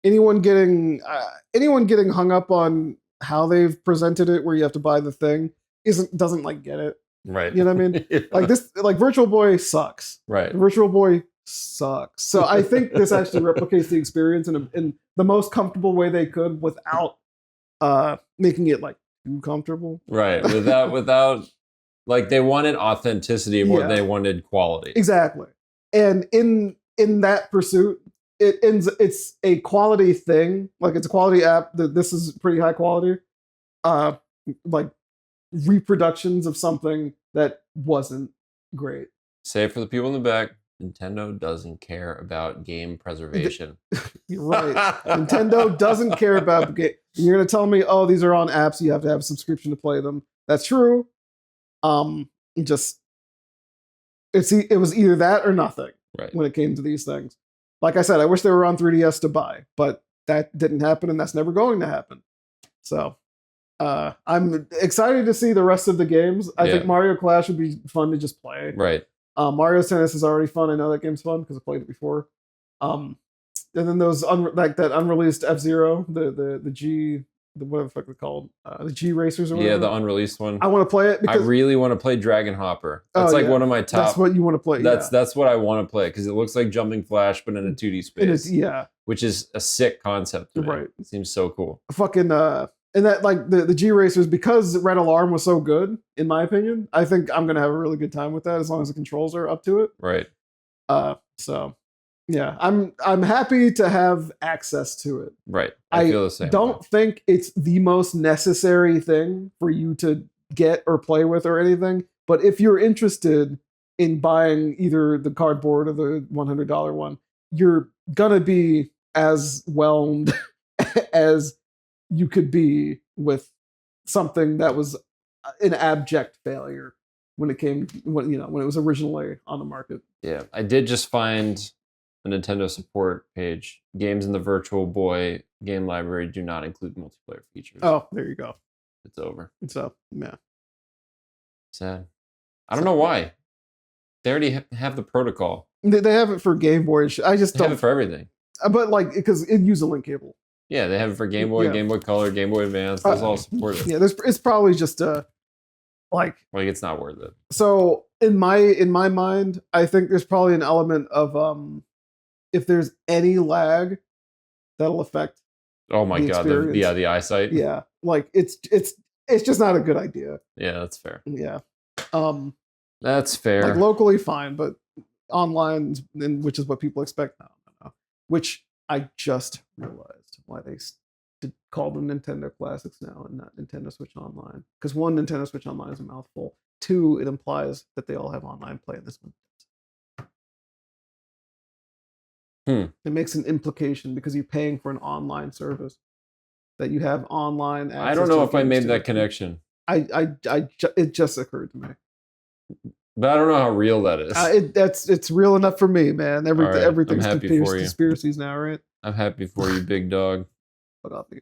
anyone getting hung up on how they've presented it, where you have to buy the thing, doesn't like get it. Right. You know what I mean? Like Virtual Boy sucks. Right. Virtual Boy sucks. So I think this actually replicates the experience in the most comfortable way they could without making it like too comfortable. Right. Without like they wanted authenticity more than they wanted quality. Exactly. And in that pursuit, it's a quality thing. Like it's a quality app. This is pretty high quality. Like reproductions of something that wasn't great. Save for the people in the back. Nintendo doesn't care about game preservation. You're right. Nintendo doesn't care about the game. You're going to tell me, oh, these are on apps. You have to have a subscription to play them. That's true. Just it was either that or nothing Right. when it came to these things. Like I said, I wish they were on 3DS to buy, but that didn't happen, and that's never going to happen. So I'm excited to see the rest of the games. I think Mario Clash would be fun to just play. Right. Mario Tennis is already fun. I know that game's fun because I played it before. And then those like that unreleased F-Zero, the G, whatever the fuck they're called, the G Racers or whatever. Yeah, the unreleased one. I want to play it because I really want to play Dragon Hopper. That's one of my top. That's what you want to play. That's what I want to play because it looks like Jumping Flash, but in a 2D space. Which is a sick concept. Right. It seems so cool. Fucking and that like the G Racers, because Red Alarm was so good, in my opinion, I think I'm gonna have a really good time with that as long as the controls are up to it. Right. So yeah, I'm happy to have access to it. Right. I feel the same. Don't think it's the most necessary thing for you to get or play with or anything, but if you're interested in buying either the cardboard or the $100 one, you're gonna be as whelmed as you could be with something that was an abject failure when it was originally on the market. Yeah, I did just find a Nintendo support page. Games in the Virtual Boy game library do not include multiplayer features. Oh, there you go. It's over. So yeah, sad. I don't know why. They already have the protocol. They have it for Game Boy. I just They don't have it for everything. But like, because it uses a link cable. Yeah, they have it for Game Boy, Game Boy Color, Game Boy Advance. Those all support it. Yeah, it's probably just like it's not worth it. So in my mind, I think there's probably an element of if there's any lag, that'll affect. Oh my god! The eyesight. Yeah, like it's just not a good idea. Yeah, that's fair. Yeah, that's fair. Like locally, fine, but online, which is what people expect now. Which I just realized why they call them Nintendo Classics now and not Nintendo Switch Online. Because one, Nintendo Switch Online is a mouthful. Two, it implies that they all have online play in this one. It makes an implication because you're paying for an online service that you have online access. I don't know if I made that connection. It just occurred to me. But I don't know how real that is. It's real enough for me, man. Everything's conspiracies now, right? I'm happy for you, big dog. Fuck off me.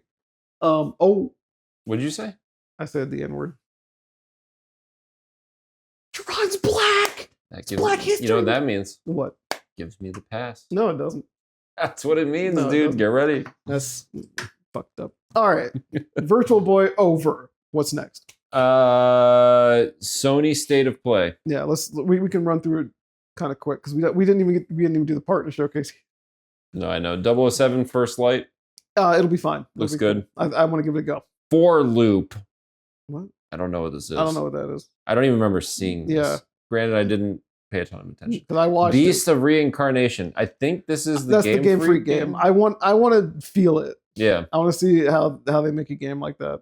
Oh. What did you say? I said the N-word. Geron's black. Black history. You know what that means? What? Gives me the pass. No, it doesn't. That's what it means, dude. Get ready. That's fucked up. All right. Virtual Boy over. What's next? Sony State of Play. Yeah, we can run through it kind of quick because we didn't even do the partner showcase. No, I know. 007 First Light. It'll be fine. Looks good. I want to give it a go. For Loop. What? I don't know what this is. I don't know what that is. I don't even remember seeing this. Yeah. Granted, I didn't pay a ton of attention. Because I watched Beast of Reincarnation. I think this is the Game Freak game. I want to feel it. Yeah. I want to see how they make a game like that.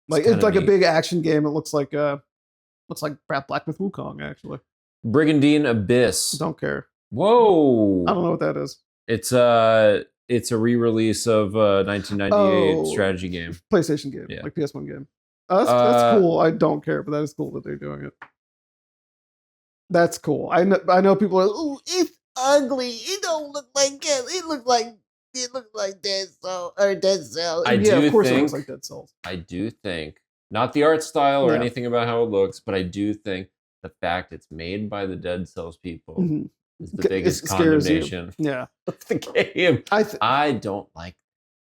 Like it's like neat. A big action game. It looks like Black Myth Wukong actually. Brigandine Abyss. Don't care. Whoa. I don't know what that is. It's a re-release of a 1998 strategy game. PlayStation game. Yeah. Like PS1 game. That's cool. I don't care, but that is cool that they're doing it. That's cool. I know people are, ooh, it's ugly. It don't look like it. It looks like Dead Cells. I do of course think, it looks like Dead Cells. I do think, not the art style or anything about how it looks, but I do think the fact it's made by the Dead Cells people is the biggest condemnation of the game. I don't like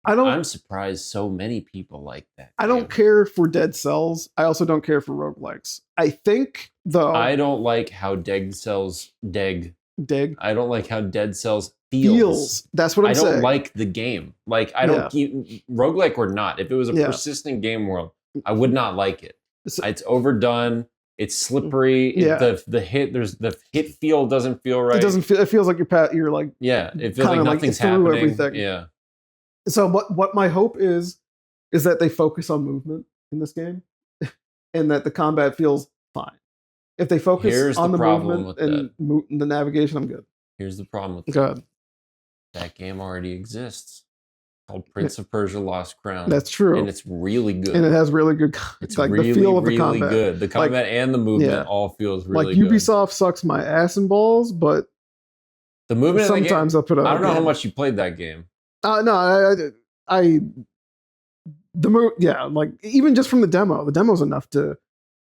I'm surprised so many people like that. I don't care for Dead Cells. I also don't care for roguelikes. I think, though... I don't like how Dead Cells... Dig? I don't like how Dead Cells feels. That's what I'm saying. I don't like the game. Like, I don't... Roguelike or not, if it was a persistent game world, I would not like it. It's overdone. It's slippery. The hit feel doesn't feel right. It doesn't feel... It feels like you're like... Yeah, it feels like nothing's happening. Everything. Yeah. So what my hope is that they focus on movement in this game and that the combat feels fine. If they focus on the movement and the navigation, I'm good. Here's the problem with that. That game already exists. called Prince of Persia: Lost Crown. That's true. And it's really good. And it has really good. It's like really, the feel of the really combat. good. The combat and the movement all feels really good. Ubisoft sucks my ass and balls, but the movement sometimes I'll put up. I don't know how much you played that game. No, like even just from the demo's enough to.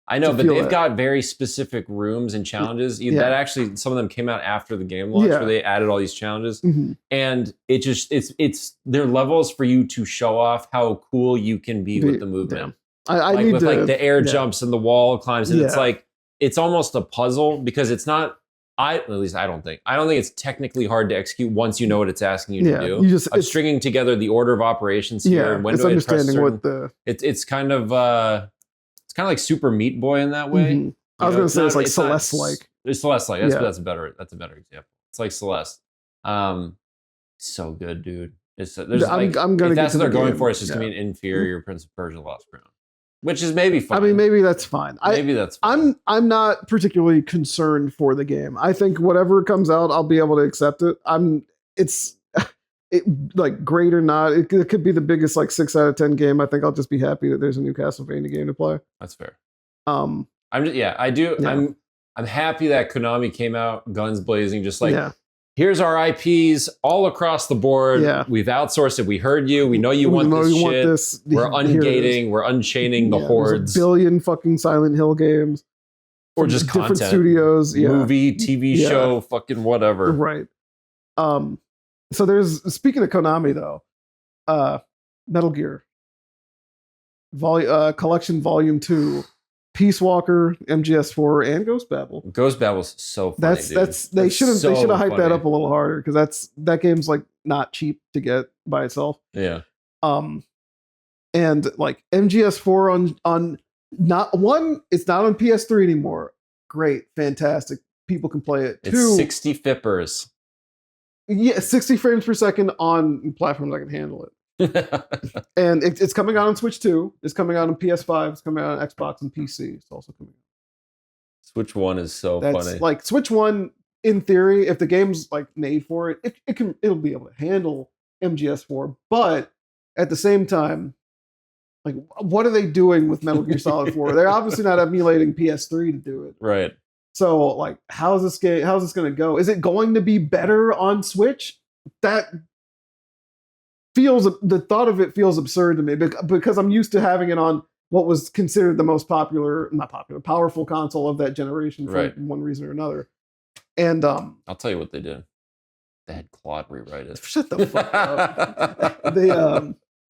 I know, but they've got very specific rooms and challenges. That actually, some of them came out after the game launch, where they added all these challenges, and it's their levels for you to show off how cool you can be with the movement. I need with to, like the air jumps and the wall climbs, and it's like it's almost a puzzle because it's not. At least I don't think it's technically hard to execute once you know what it's asking you to do. I'm stringing together the order of operations here and when do I press certain. It's kind of. Kind of like Super Meat Boy in that way. I was going to say it's like Celeste-like. It's Celeste-like. That's a better example. It's like Celeste. So good, dude. I'm going to. That's what they're going for. It's just going to be an inferior Prince of Persia: Lost Crown, which is maybe fine. I mean, maybe that's fine. That's fine. I'm not particularly concerned for the game. I think whatever comes out, I'll be able to accept it. Like great or not, it could be the biggest like 6 out of 10 game. I think I'll just be happy that there's a new Castlevania game to play. That's fair. I'm happy that Konami came out guns blazing, just like here's our IPs all across the board. We've outsourced it. We heard you. We know you want this shit. We're ungating. We're unchaining the hordes. A billion fucking Silent Hill games, or just different content, studios, movie, TV show, fucking whatever. Right. So speaking of Konami though, Metal Gear Collection Volume 2, Peace Walker, MGS4, and Ghost Babel. Ghost Babel's so funny. They should have hyped that up a little harder because that game's like not cheap to get by itself. Yeah. And like MGS4 on not one, it's not on PS3 anymore. Great, fantastic. People can play it. It's 60 fippers. Yeah, 60 frames per second on platforms that can handle it. And it's coming out on Switch 2. It's coming out on PS5. It's coming out on Xbox and PC. It's also coming out. Switch 1 is so funny. Like Switch 1, in theory, if the game's like made for it, it'll be able to handle MGS4. But at the same time, like what are they doing with Metal Gear Solid 4? They're obviously not emulating PS3 to do it. Right. So, like, how's this going to go? Is it going to be better on Switch? The thought of it feels absurd to me because I'm used to having it on what was considered the most powerful console of that generation for one reason or another. And I'll tell you what they did. They had Claude rewrite it. Shut the fuck up.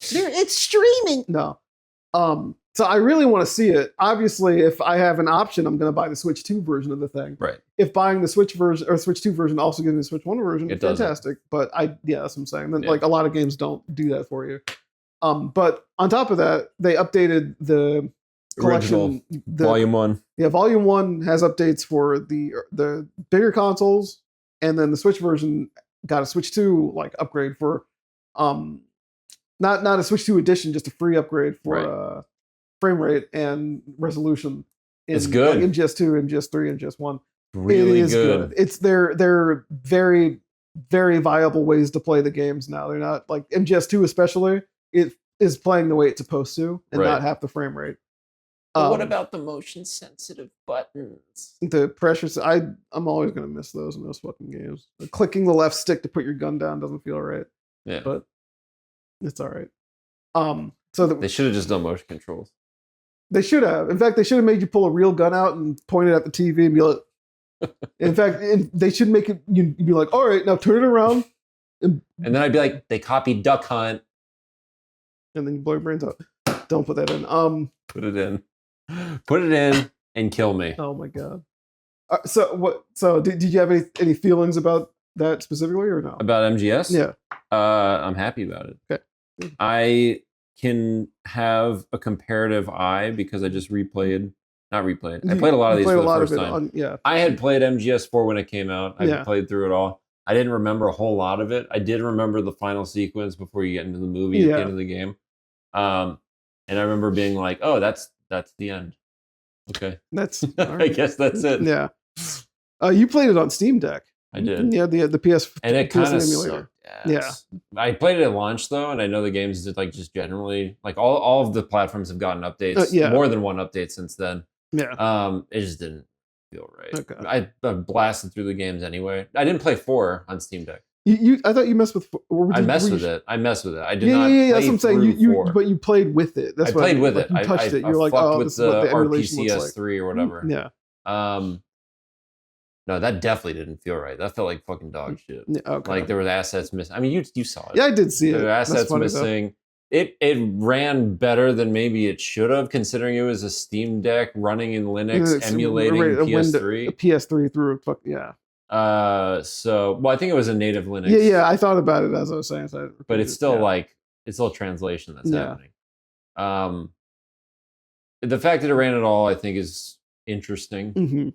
It's streaming. No. So I really want to see it. Obviously, if I have an option, I'm going to buy the Switch 2 version of the thing. Right. If buying the Switch version or Switch 2 version also gives me the Switch 1 version, it's fantastic. But that's what I'm saying. Then, like a lot of games don't do that for you. But on top of that, they updated the collection. Volume 1. Yeah, Volume 1 has updates for the bigger consoles, and then the Switch version got a Switch 2 like upgrade for not a Switch 2 edition, just a free upgrade for frame rate and resolution. It's good. Like MGS2, MGS3, MGS1. Really it is good. It's they're very, very viable ways to play the games now. They're not like MGS2 especially. It is playing the way it's supposed to and not half the frame rate. But what about the motion sensitive buttons? The pressures. I'm always gonna miss those in those fucking games. Clicking the left stick to put your gun down doesn't feel right. Yeah, but it's all right. So they should have just done motion controls. They should have. In fact, they should have made you pull a real gun out and point it at the TV and be like. In fact, they should make it. You'd be like, all right, now turn it around. And then I'd be like, they copied Duck Hunt. And then you blow your brains out. Don't put that in. Put it in. Put it in and kill me. Oh my god. So what? So did you have any feelings about that specifically or no? About MGS? Yeah. I'm happy about it. Okay. I can have a comparative eye because I just replayed. Not replayed. I played a lot of these for the first time. I had played MGS4 when it came out. I played through it all. I didn't remember a whole lot of it. I did remember the final sequence before you get into the movie at the end of the game. And I remember being like, oh, that's the end. Okay. That's I guess that's it. Yeah. You played it on Steam Deck. I did. Yeah, the PS and it kind of emulator. Yes. I played it at launch though, and I know the games did like just generally like all of the platforms have gotten updates, more than one update since then. Yeah. It just didn't feel right. Okay. I blasted through the games anyway. I didn't play 4 on Steam Deck. I thought you messed with. I messed with it. I messed with it. I did yeah, not. Yeah, play that's what I'm saying. but you played with it. That's I played with like, it. You touched it. I You're like, fucked oh, with this is what the emulation looks like. RPCS3 or whatever. Yeah. No, that definitely didn't feel right. That felt like fucking dog shit. Yeah, okay. Like there was assets missing. I mean, you saw it. Yeah, I did see it. There were assets missing. It ran better than maybe it should have, considering it was a Steam Deck running in Linux, emulating PS3. A PS3 through a yeah. Well, I think it was a native Linux. Yeah. I thought about it as I was saying. So but it's still it's still translation that's happening. The fact that it ran at all, I think, is interesting. Mm-hmm.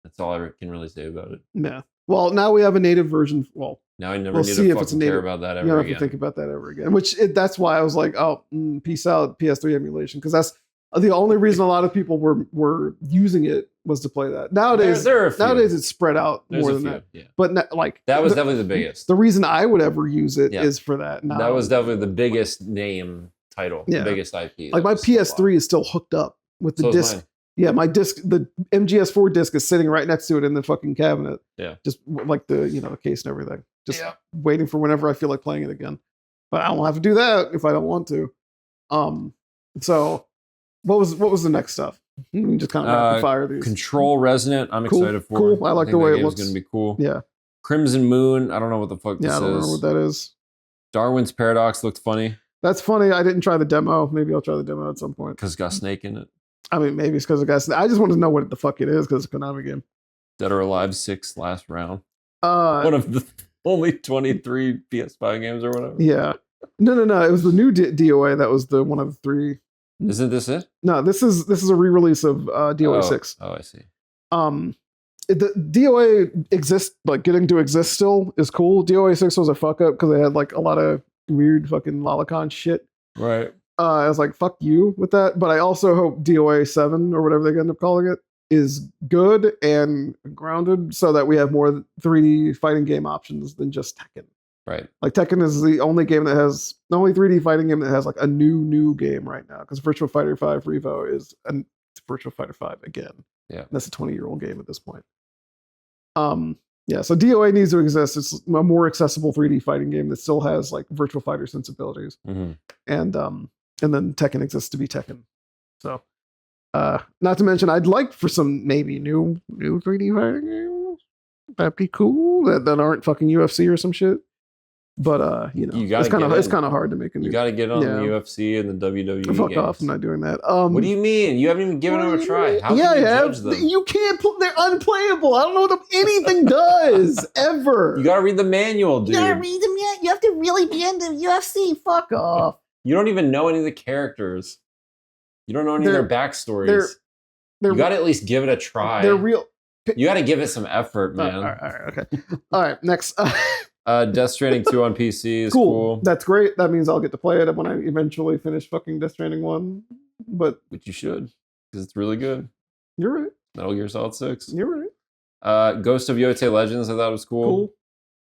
That's all I can really say about it. Yeah. Well, now we have a native version. Well, now I never need to fucking care about that ever again. You don't have to think about that ever again. That's why I was like, oh, peace out, PS3 emulation, because that's the only reason a lot of people were using it was to play that. Nowadays, it's spread out more than that. Yeah. But that was definitely the biggest. The reason I would ever use it is for that. That was definitely the biggest name title, the biggest IP. Like my PS3 is still hooked up with the disc. Yeah, my disc, the MGS4 disc is sitting right next to it in the fucking cabinet. Yeah. Just like the case and everything. Just waiting for whenever I feel like playing it again. But I don't have to do that if I don't want to. So what was the next stuff? Just kind of rapid fire these. Control Resonant, I'm excited for. Cool. I like the way it looks. It's gonna be cool. Yeah. Crimson Moon, I don't know what the fuck this is. Yeah, I don't know what that is. Darwin's Paradox looked funny. That's funny. I didn't try the demo. Maybe I'll try the demo at some point. Because it's got Snake in it. I mean, maybe it's because it got Snake. I just wanted to know what the fuck it is because it's a Konami game. Dead or Alive 6 last round. One of the only 23 PS5 games or whatever. Yeah. No. It was the new DOA that was the one of the 3. Isn't this it? No, this is a re-release of DOA 6. Oh, I see. The DOA exists, like getting to exist still is cool. DOA 6 was a fuck up because they had like a lot of weird fucking lolicon shit. Right. I was like, fuck you with that. But I also hope DOA 7 or whatever they end up calling it is good and grounded so that we have more 3D fighting game options than just Tekken. Right. Like Tekken is the only 3D fighting game that has like a new game right now because Virtua Fighter 5 Revo is a Virtua Fighter 5 again. Yeah. And that's a 20-year-old game at this point. Yeah, so DOA needs to exist. It's a more accessible 3D fighting game that still has like Virtua Fighter sensibilities. Mm-hmm. And then Tekken exists to be Tekken. So, not to mention, I'd like for some maybe new 3D fighting games. That'd be cool. That aren't fucking UFC or some shit. But it's kind of hard to make a new. You got to get on the UFC and the WWE. Fuck games. off! I'm not doing that. What do you mean? You haven't even given them a try. How can you judge them? You can't. They're unplayable. I don't know what anything does ever. You got to read the manual, dude. You gotta read them yet. You have to really be into UFC. Fuck off. You don't even know any of the characters. You don't know any of their backstories. You got to at least give it a try. They're real. You got to give it some effort, man. All right, okay. All right, next. Death Stranding 2 on PC is cool. That's great. That means I'll get to play it when I eventually finish fucking Death Stranding 1. But you should, because it's really good. You're right. Metal Gear Solid 6. You're right. Ghost of Yotei Legends, I thought was cool.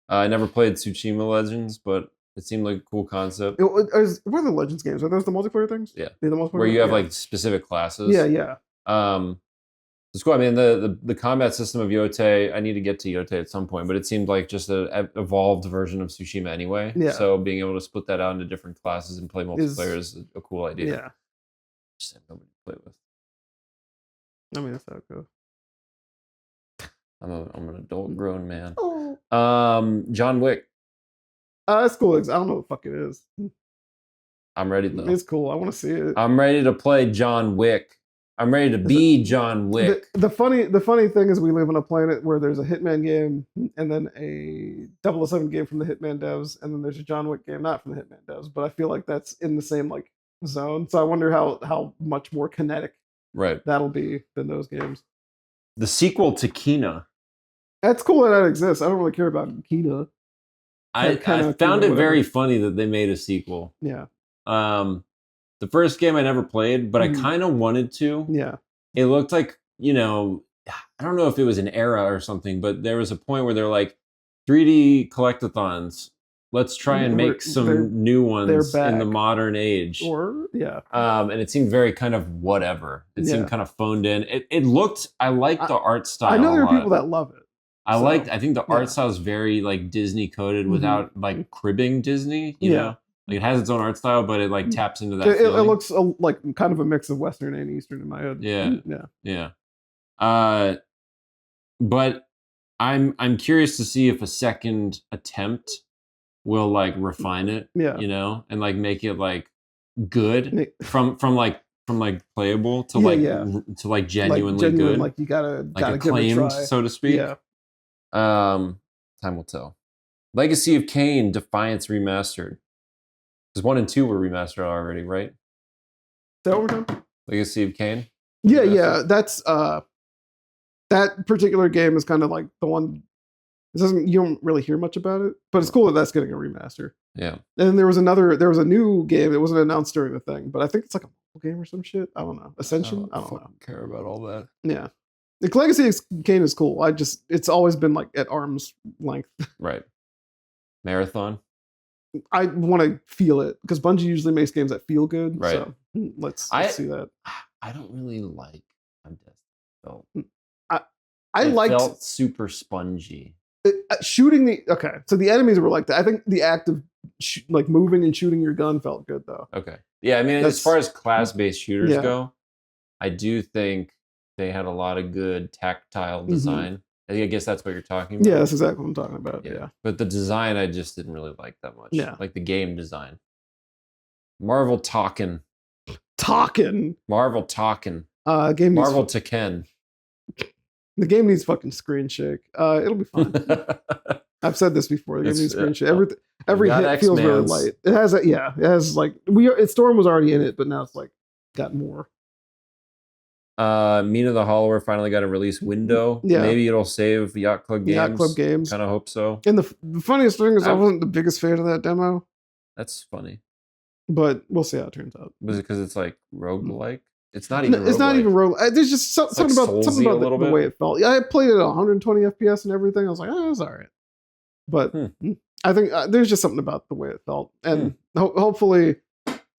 I never played Tsushima Legends, but it seemed like a cool concept. What are the Legends games? Are those the multiplayer things? Yeah. The multiplayer where you have like specific classes. Yeah. It's cool. I mean, the combat system of Yotei, I need to get to Yotei at some point, but it seemed like just an evolved version of Tsushima anyway. Yeah. So being able to split that out into different classes and play multiplayer is a cool idea. Yeah. Just have nobody to play with. I mean, that's how it goes. I'm an adult grown man. Oh. John Wick. That's cool. I don't know what the fuck it is. I'm ready though. It's cool. I want to see it. I'm ready to play John Wick. I'm ready to be John Wick. The funny thing is we live on a planet where there's a Hitman game and then a 007 game from the Hitman devs, and then there's a John Wick game not from the Hitman devs. But I feel like that's in the same like zone. So I wonder how much more kinetic that'll be than those games. The sequel to Kena. That's cool that exists. I don't really care about Kena. I found it very funny that they made a sequel. Yeah. The first game I never played, but I kind of wanted to. Yeah. It looked like, I don't know if it was an era or something, but there was a point where they're like 3D collectathons let's try and make They're some new ones in the back. modern age. Or And it seemed very kind of whatever. It Yeah. seemed kind of phoned in. It looked. I liked the art style. I know there a are lot. people that love it. I think the art style is very like Disney coded without like cribbing Disney. You know, like it has its own art style, but it like taps into that. It looks like kind of a mix of Western and Eastern in my head. Yeah. But I'm curious to see if a second attempt will like refine it. Yeah. You know, and like make it like good from playable to to like genuinely good. Like you gotta acclaimed, give it a try. so to speak. Yeah. Time will tell. Legacy of Kain Defiance Remastered. Because 1 and 2 were remastered already, right? Is that what we're doing? Legacy of Kain? Yeah. That's that particular game is kind of like the one. You don't really hear much about it, but it's cool that that's getting a remaster. Yeah. And there was a new game that wasn't announced during the thing, but I think it's like a mobile game or some shit. I don't know. Ascension? I don't know. Care about all that. Yeah. The Legacy of Kain is cool. It's always been like at arm's length. Right. Marathon. I want to feel it because Bungie usually makes games that feel good. Right. So let's see that. I don't really like how Death felt. It felt super spongy. Shooting so the enemies were like that. I think the act of like moving and shooting your gun felt good though. Okay. Yeah, I mean, as far as class-based shooters go, I do think they had a lot of good tactile design. I guess that's what you're talking about. Yeah, that's exactly what I'm talking about. Yeah. But the design I just didn't really like that much. Yeah. Like the game design. Marvel Talkin'. Marvel Talkin'. Game Marvel Tekken. The game needs fucking screen shake. It'll be fun. I've said this before. The game needs screen shake. Every hit X-Mans. feels really light. It has like Storm was already in it, but now it's like got more. Mina the Hollower finally got a release window. Yeah. Maybe it'll save Yacht Club Games. Yacht Club Games. Kind of hope so. And the funniest thing is I wasn't the biggest fan of that demo. That's funny. But we'll see how it turns out. Was it because it's like roguelike? It's not even. It's not even roguelike. There's just something about the way it felt. Yeah, I played it at 120 FPS and everything. I was like, oh, it's all right. But I think there's just something about the way it felt, and hopefully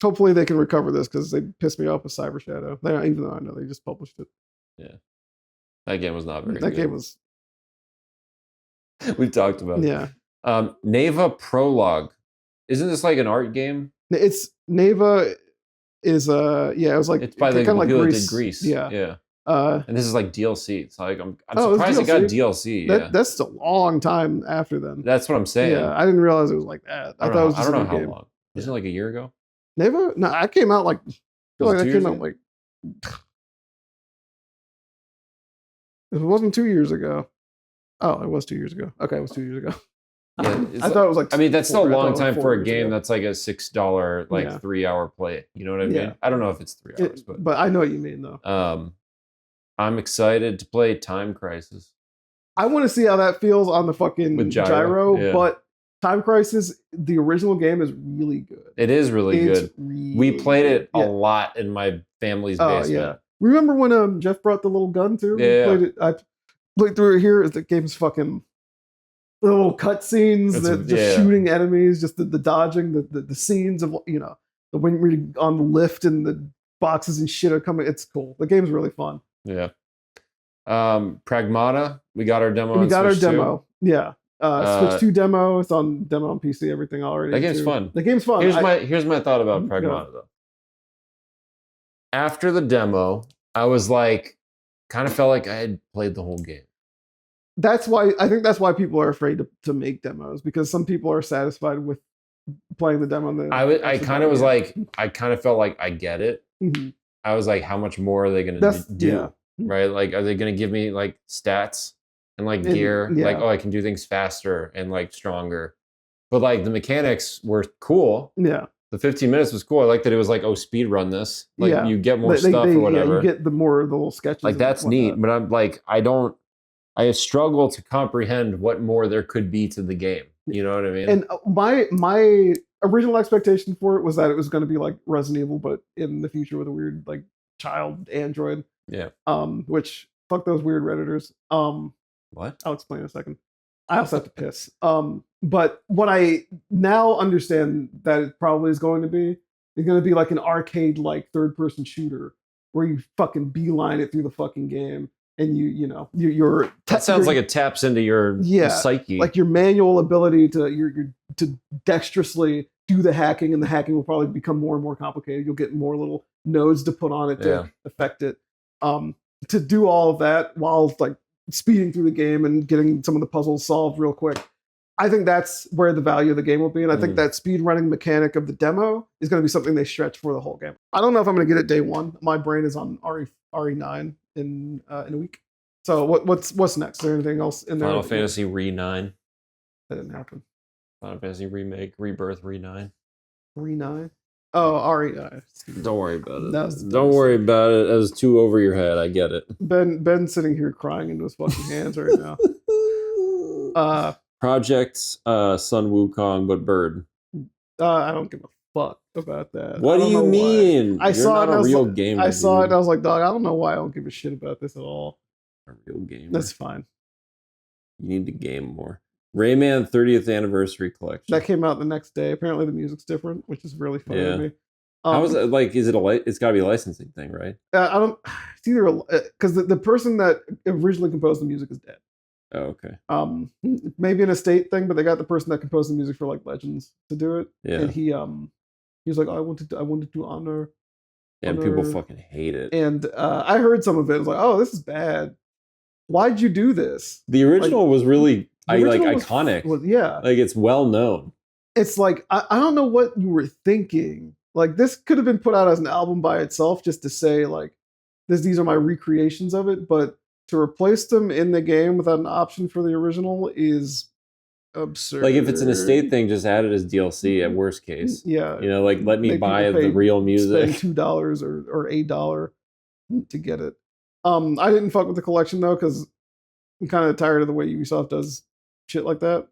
they can recover this because they pissed me off with Cyber Shadow. Even though I know they just published it. Yeah, that game was not very. That good. game was. We've talked about. Yeah. Neva Prologue. Isn't this like an art game? It's Neva. Is it was like it's by the kind of people like that did Grease. Yeah. And this is like DLC. It's like I'm surprised it got DLC. That's a long time after then. That's what I'm saying. Yeah, I didn't realize it was like that. I thought it was just I don't know how game. long. Isn't it like a year ago? Neva? No, I came out like. I feel like that came out like. It wasn't 2 years ago. Oh, it was 2 years ago. Okay, it was 2 years ago. Yeah, I thought it was like. I mean, that's still a long time for a game ago. that's like a $6 like 3 hour play. You know what I mean? Yeah. I don't know if it's 3 hours, but I know what you mean though. I'm excited to play Time Crisis. I want to see how that feels on the fucking With gyro, but Time Crisis, the original game, is really good. It is really good. Really we played it a good. lot in my family's basement. Yeah. Remember when Jeff brought the little gun too? Yeah. I played through it here. The game's fucking the little cutscenes, just shooting enemies, just the dodging, the scenes of the when we're on the lift and the boxes and shit are coming. It's cool. The game's really fun. Yeah. Pragmata, we got our demo. We got our demo. 2. Yeah. Switch 2 demo. It's on demo on PC. Everything already. That game's fun. The game's fun. Here's my thought about Pragmata though. After the demo, I was like, kind of felt like I had played the whole game. That's why people are afraid to make demos, because some people are satisfied with playing the demo. I kind of was like, I kind of felt like I get it. Mm-hmm. I was like, how much more are they going to do? Yeah. Right? Like, are they going to give me like stats and like gear? Yeah. Like, oh, I can do things faster and like stronger. But like the mechanics were cool. Yeah. The 15 minutes was cool. I like that it was like, oh, speed run this. Like you get more stuff or whatever. You get the little sketches. Like that's neat. But I'm like, I struggle to comprehend what more there could be to the game. You know what I mean? And my original expectation for it was that it was going to be like Resident Evil, but in the future with a weird like child android. Yeah. Which fuck those weird Redditors. What? I'll explain in a second. I also have to piss. But what I now understand that it probably is going to be like an arcade like third person shooter where you fucking beeline it through the fucking game and you're That sounds like it taps into your psyche. like your manual ability to dexterously do the hacking, and the hacking will probably become more and more complicated. You'll get more little nodes to put on it to affect it. To do all of that while like speeding through the game and getting some of the puzzles solved real quick. I think that's where the value of the game will be. And I think that speed running mechanic of the demo is going to be something they stretch for the whole game. I don't know if I'm going to get it day one. My brain is on RE9 in a week. So what's next? Is there anything else in there? Final Fantasy Re9. That didn't happen. Final Fantasy Remake, Rebirth, Re9. Re9? Oh, RE9. Don't worry about it. Don't worry about it. That was too over your head. I get it. Ben's sitting here crying into his fucking hands right now. Projects Sun Wukong, but Bird. I don't give a fuck about that. What do you mean? I saw it. A real gamer. I saw it and I was like, dog, I don't know why I don't give a shit about this at all. A real gamer. That's fine. You need to game more. Rayman 30th Anniversary Collection. That came out the next day. Apparently the music's different, which is really funny to me. How is it like? Is it it's got to be a licensing thing, right? I don't. It's either because the person that originally composed the music is dead. Oh, okay. Maybe an estate thing, but they got the person that composed the music for like Legends to do it. Yeah. And he was like, I wanted to honor. And people fucking hate it. And I heard some of it. I was like, oh, this is bad. Why'd you do this? The original was really iconic. Like it's well known. It's like I don't know what you were thinking. Like this could have been put out as an album by itself, just to say like these are my recreations of it, but to replace them in the game without an option for the original is absurd. Like if it's an estate thing, just add it as DLC at worst case. Yeah. Like let me buy the real music. Spend $2 or $8 to get it. I didn't fuck with the collection though, because I'm kind of tired of the way Ubisoft does shit like that.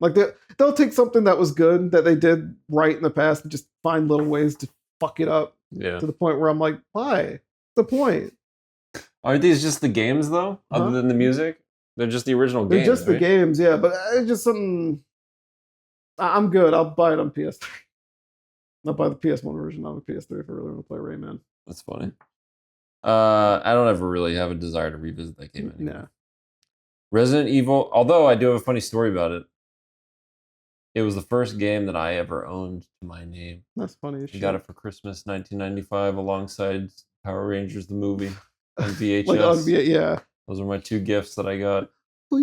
Like they'll take something that was good that they did right in the past and just find little ways to fuck it up. Yeah. To the point where I'm like, why? What's the point? Aren't these just the games though? Other than the music? They're just the original games. They're just the games, yeah. But it's just something. I'm good. I'll buy it on PS3. I'll buy the PS1 version on the PS3 if I really want to play Rayman. That's funny. I don't ever really have a desire to revisit that game anymore. No. Resident Evil, although I do have a funny story about it. It was the first game that I ever owned to my name. That's funny. I got it for Christmas 1995 alongside Power Rangers the movie on VHS. Yeah. Those are my two gifts that I got.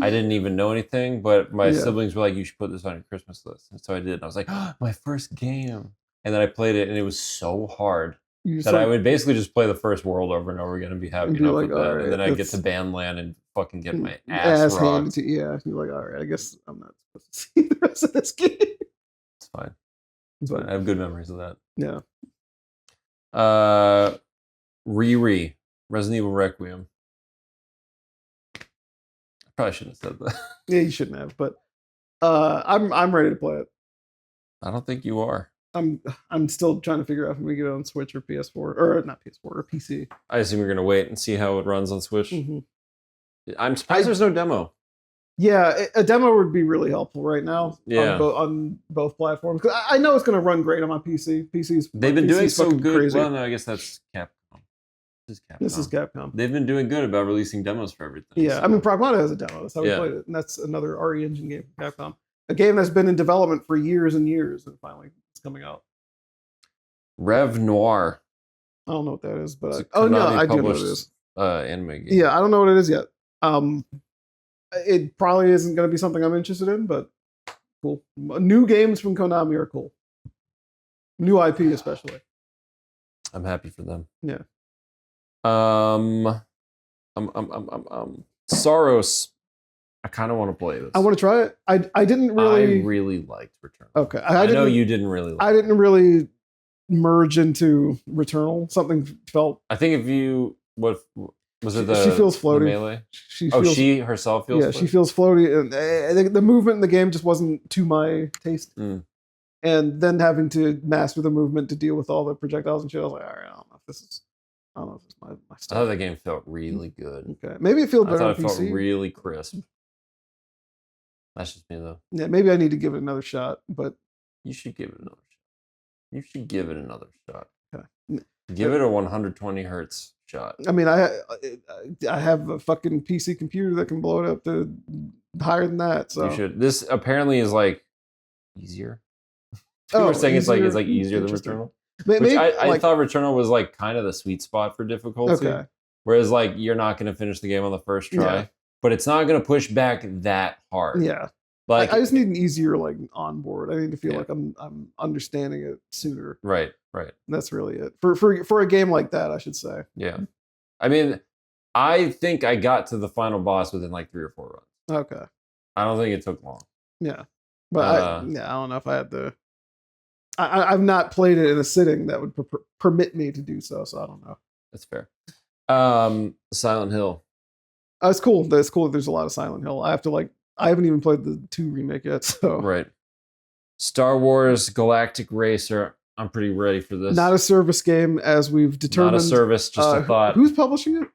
I didn't even know anything, but my siblings were like, you should put this on your Christmas list. And so I did. And I was like, oh, my first game. And then I played it, and it was so hard that I would basically just play the first world over and over again and be happy enough with that. Right, and then I'd get to Bandland and fucking get my ass rocked. You're like, all right, I guess I'm not supposed to see the rest of this game. It's fine. It's fine. I have good memories of that. Yeah. Resident Evil Requiem. I probably shouldn't have said that. Yeah, you shouldn't have, but I'm ready to play it. I don't think you are. I'm still trying to figure out if we get it on Switch or PS4 or not PS4 or PC. I assume you're gonna wait and see how it runs on Switch. Mm-hmm. I'm surprised there's no demo. Yeah, a demo would be really helpful right now. Yeah. On both platforms, because I know it's gonna run great on my PC. They've been doing so good. Crazy. Well, no, I guess that's Capcom. This is Capcom. They've been doing good about releasing demos for everything. Yeah, so. I mean, Pragmata has a demo. That's how we played it, and that's another RE Engine game from Capcom. A game that's been in development for years and years, and finally it's coming out. Rev Noir. I don't know what that is, but I do know what it is. Anime game. Yeah, I don't know what it is yet. It probably isn't going to be something I'm interested in, but cool. New games from Konami are cool. New IP especially. I'm happy for them. Yeah. Saros. I kind of want to play this. I want to try it. I didn't really. I really liked Returnal. Okay, I know you didn't really. I didn't really merge into Returnal. Something felt. I think if you what was it? She feels floaty. Melee. She herself feels. Yeah, floaty. She feels floaty, and the movement in the game just wasn't to my taste. And then having to master the movement to deal with all the projectiles and shit, I was like, all right, I don't know if this is my stuff. I thought the game felt really good. Okay, maybe it feels better on PC. It felt really crisp. That's just me though. Yeah, maybe I need to give it another shot, but You should give it another shot. You should give it another shot. okay. Give it a 120 hertz shot. I mean, I have a fucking PC computer that can blow it up to higher than that. So You should. This apparently is like easier. People Oh, are saying it's like easier? easier than Interesting. Returnal. maybe Which I like, thought Returnal was like kind of the sweet spot for difficulty. okay, Whereas like you're not going to finish the game on the first try, Yeah. but it's not going to push back that hard. yeah. Like I just need an easier like onboard. I need to feel Yeah. like I'm understanding it sooner. right. That's really it for a game like that, I should say. Yeah. I mean, I think I got to the final boss within like 3 or 4 runs. Okay, I don't think it took long. yeah, but Uh, I don't know if I had to. I've not played it in a sitting that would permit me to do so. So I don't know. That's fair. Silent Hill. It's cool. That's cool. There's a lot of Silent Hill. I haven't even played the 2 remake yet. So Right. Star Wars Galactic Racer. I'm pretty ready for this. not a service game, as we've determined. Not a service, just a thought. Who's publishing it?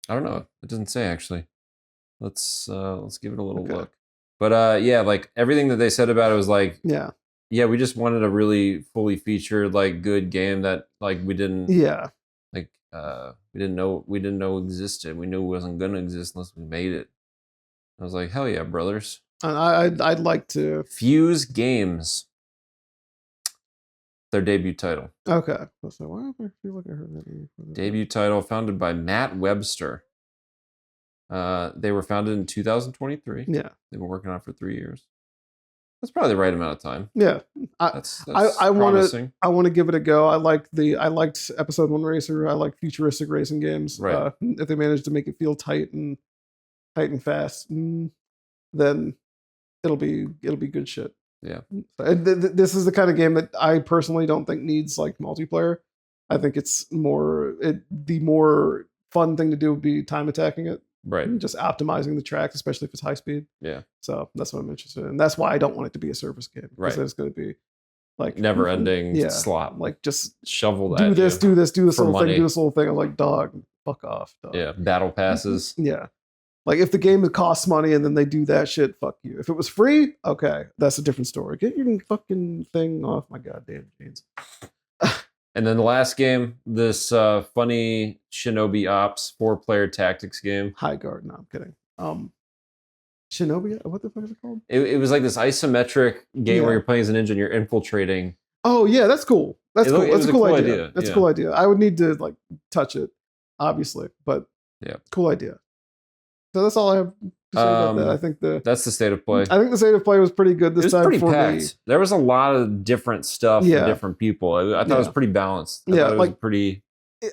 I don't know. It doesn't say actually. Let's give it a little Okay. look. But yeah, like everything that they said about it was like, Yeah, we just wanted a really fully featured, like good game that like we didn't yeah. like we didn't know existed. We knew it wasn't gonna exist unless we made it. I was like, hell yeah, brothers. And I'd like to. Fuse Games. Their debut title. Okay. So why do I feel like I heard that name before? Debut title founded by Matt Webster. They were founded in 2023. Yeah, They've been working on it for 3 years. That's probably the right amount of time. yeah. That's I wanna- promising. I want to give it a go. I liked Episode 1 Racer. I like futuristic racing games. Right. If they manage to make it feel tight and fast, then it'll be good shit. Yeah. And this is the kind of game that I personally don't think needs like multiplayer. I think it's the more fun thing to do would be time attacking it, Right. and just optimizing the tracks, especially if it's high speed. Yeah. So that's what I'm interested in. That's why I don't want it to be a service game. Right. Because it's going to be like Never ending Yeah. slop. like just Shovel do at this, you. do this for little money. thing, do this little thing. I'm like, dog, fuck off. Dog. Yeah. Battle passes. Yeah. Like if the game costs money and then they do that shit, fuck you. If it was free, okay, that's a different story. Get your fucking thing off my goddamn jeans. And then the last game, this funny Shinobi Ops 4-player tactics game. High guard. No, I'm kidding. Shinobi, what the fuck is it called? It was like this isometric game Yeah. where you're playing as a ninja and you're infiltrating. Oh yeah, that's cool. That's It cool. was That's a a cool cool idea. idea, That's yeah. a cool idea. I would need to like touch it, obviously, but Yeah. cool idea. So that's all I have to say about that. I think That's the state of play. I think the state of play was pretty good It this was time pretty for packed. me. There was a lot of different stuff Yeah. for different people. I thought it was Yeah. pretty balanced. I Yeah, thought it was like, pretty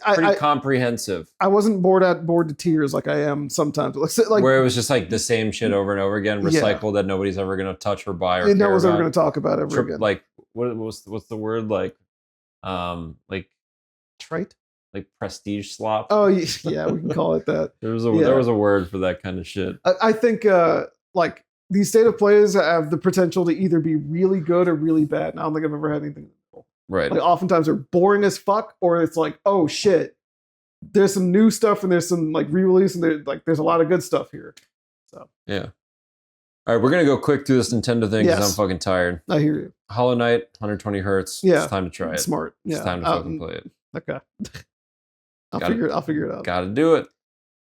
I comprehensive. I wasn't bored to tears like I am sometimes. Like where it was just like the same shit over and over again, Yeah. recycled that nobody's ever gonna touch or buy or no care one's ever about. going to talk about ever again. Like what's the word like Trite? like prestige slop. Oh yeah, we can call it that. There was yeah. there was a word for that kind of shit. I think like these state of plays have the potential to either be really good or really bad. And I don't think I've ever had anything. Right. Like oftentimes they're boring as fuck, or it's like, oh shit, there's some new stuff and there's some like re-release and there's a lot of good stuff here. So Yeah. All right, we're gonna go quick through this Nintendo thing because Yes. I'm fucking tired. I hear you. Hollow Knight, 120 hertz. Yeah. It's time to try it. Smart. Yeah. It's time to fucking play it. Okay. I'll Gotta- figure it out. Gotta do it.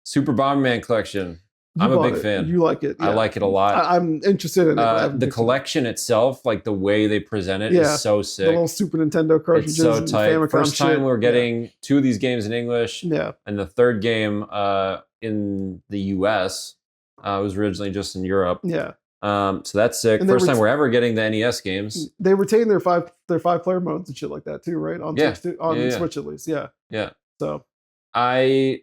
Super Bomberman Collection. You I'm a bought big it. fan. You like it. I yeah. like it a lot. I'm interested in it. but I haven't The fixed it. collection itself, like the way they present it, Yeah. is so The sick. little Super Nintendo cartridges. It's so and tight. Famicom First time shit. we're getting 2 of these games in English, Yeah. and the third game in the US was originally just in Europe. Yeah. So that's sick. And they First were time we're ever getting the NES games. They retain their five player modes and shit like that too, right? On Yeah. Switch, on Yeah. Switch at least. Yeah. Yeah. So I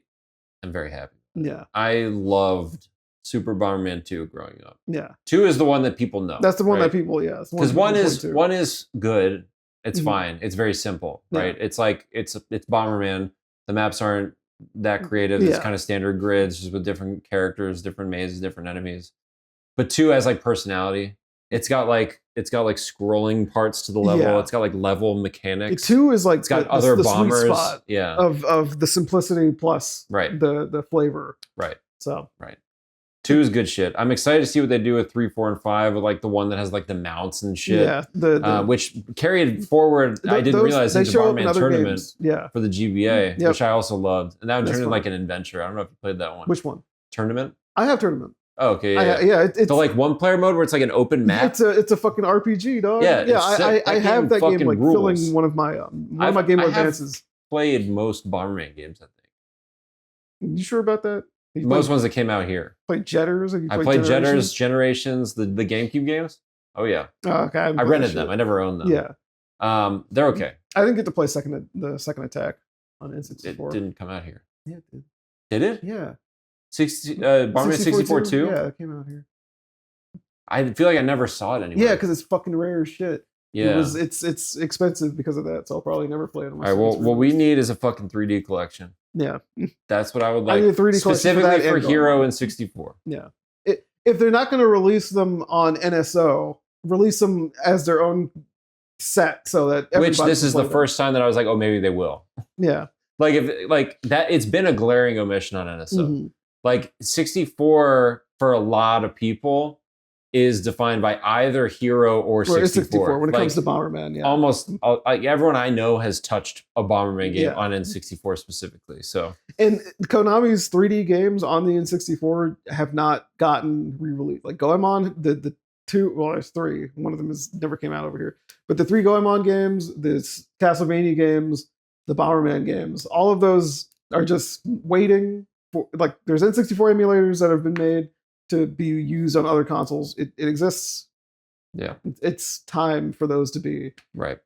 am very happy. yeah. I loved Super Bomberman 2 growing up. Yeah. 2 is the one that people know. That's the one right? that people, yeah. Because one is good. It's Mhm. fine. It's very simple, Yeah. right? It's like it's Bomberman. The maps aren't that creative. It's Yeah. kind of standard grids, just with different characters, different mazes, different enemies. But 2 has like personality. It's got like scrolling parts to the level. Yeah. It's got like level mechanics. 2 is like It's got other the sweet bombers. spot Yeah. of the simplicity plus Right. the flavor. Right. So Right. 2 is good shit. I'm excited to see what they do with 3, 4, and 5, with like the one that has like the mounts and shit. Yeah, which carried forward. I didn't realize they into show up in Bomberman other tournament games. Yeah. for the GBA, Yep. which I also loved, and that one That's turned into fun. like an adventure. I don't know if you played that one. Which one? Tournament? I have Tournament. Oh, okay, yeah. It's the like one player mode where it's like an open map. It's a fucking RPG, dog. Yeah, yeah. it's sick. I That have game that game fucking like rules. filling one of my Game Boy I have Advances. Played most Bomberman games, I think. You sure about that? You Most ones that came out here. played Jetters? Have you I played Generations? Generations, the GameCube games. Oh yeah, Oh, okay. I rented them. I never owned them. Yeah, they're okay. I didn't get to play the second attack on It N64. didn't come out here. Yeah, it did. Did it? Yeah. Bomberman 64 too? Yeah, it came out here. I feel like I never saw it anywhere. Yeah, because it's fucking rare as shit. Yeah. It's expensive because of that, so I'll probably never play it. All right. Well, what we need is a fucking 3D collection. Yeah. That's what I would I like. need a 3D collection for specifically that for and Hero Gone. and 64. Yeah. If they're not going to release them on NSO, release them as their own set so that Which everybody this can is play the them. first time that I was like, oh, maybe they will. Yeah. Like if like that, it's been a glaring omission on NSO. Mhm. Like 64 for a lot of people is defined by either Hero or 64. It's 64 when it Like, comes to Bomberman. Yeah. almost like everyone I know has touched a Bomberman game Yeah. on N64 specifically. So And Konami's 3D games on the N64 have not gotten re-released. Like Goemon, the two, well, there's 3. One of them never came out over here. But the 3 Goemon games, the Castlevania games, the Bomberman games, all of those are just waiting for, like, there's N64 emulators that have been made to be used on other consoles. It exists. yeah, It's time for those to be, right.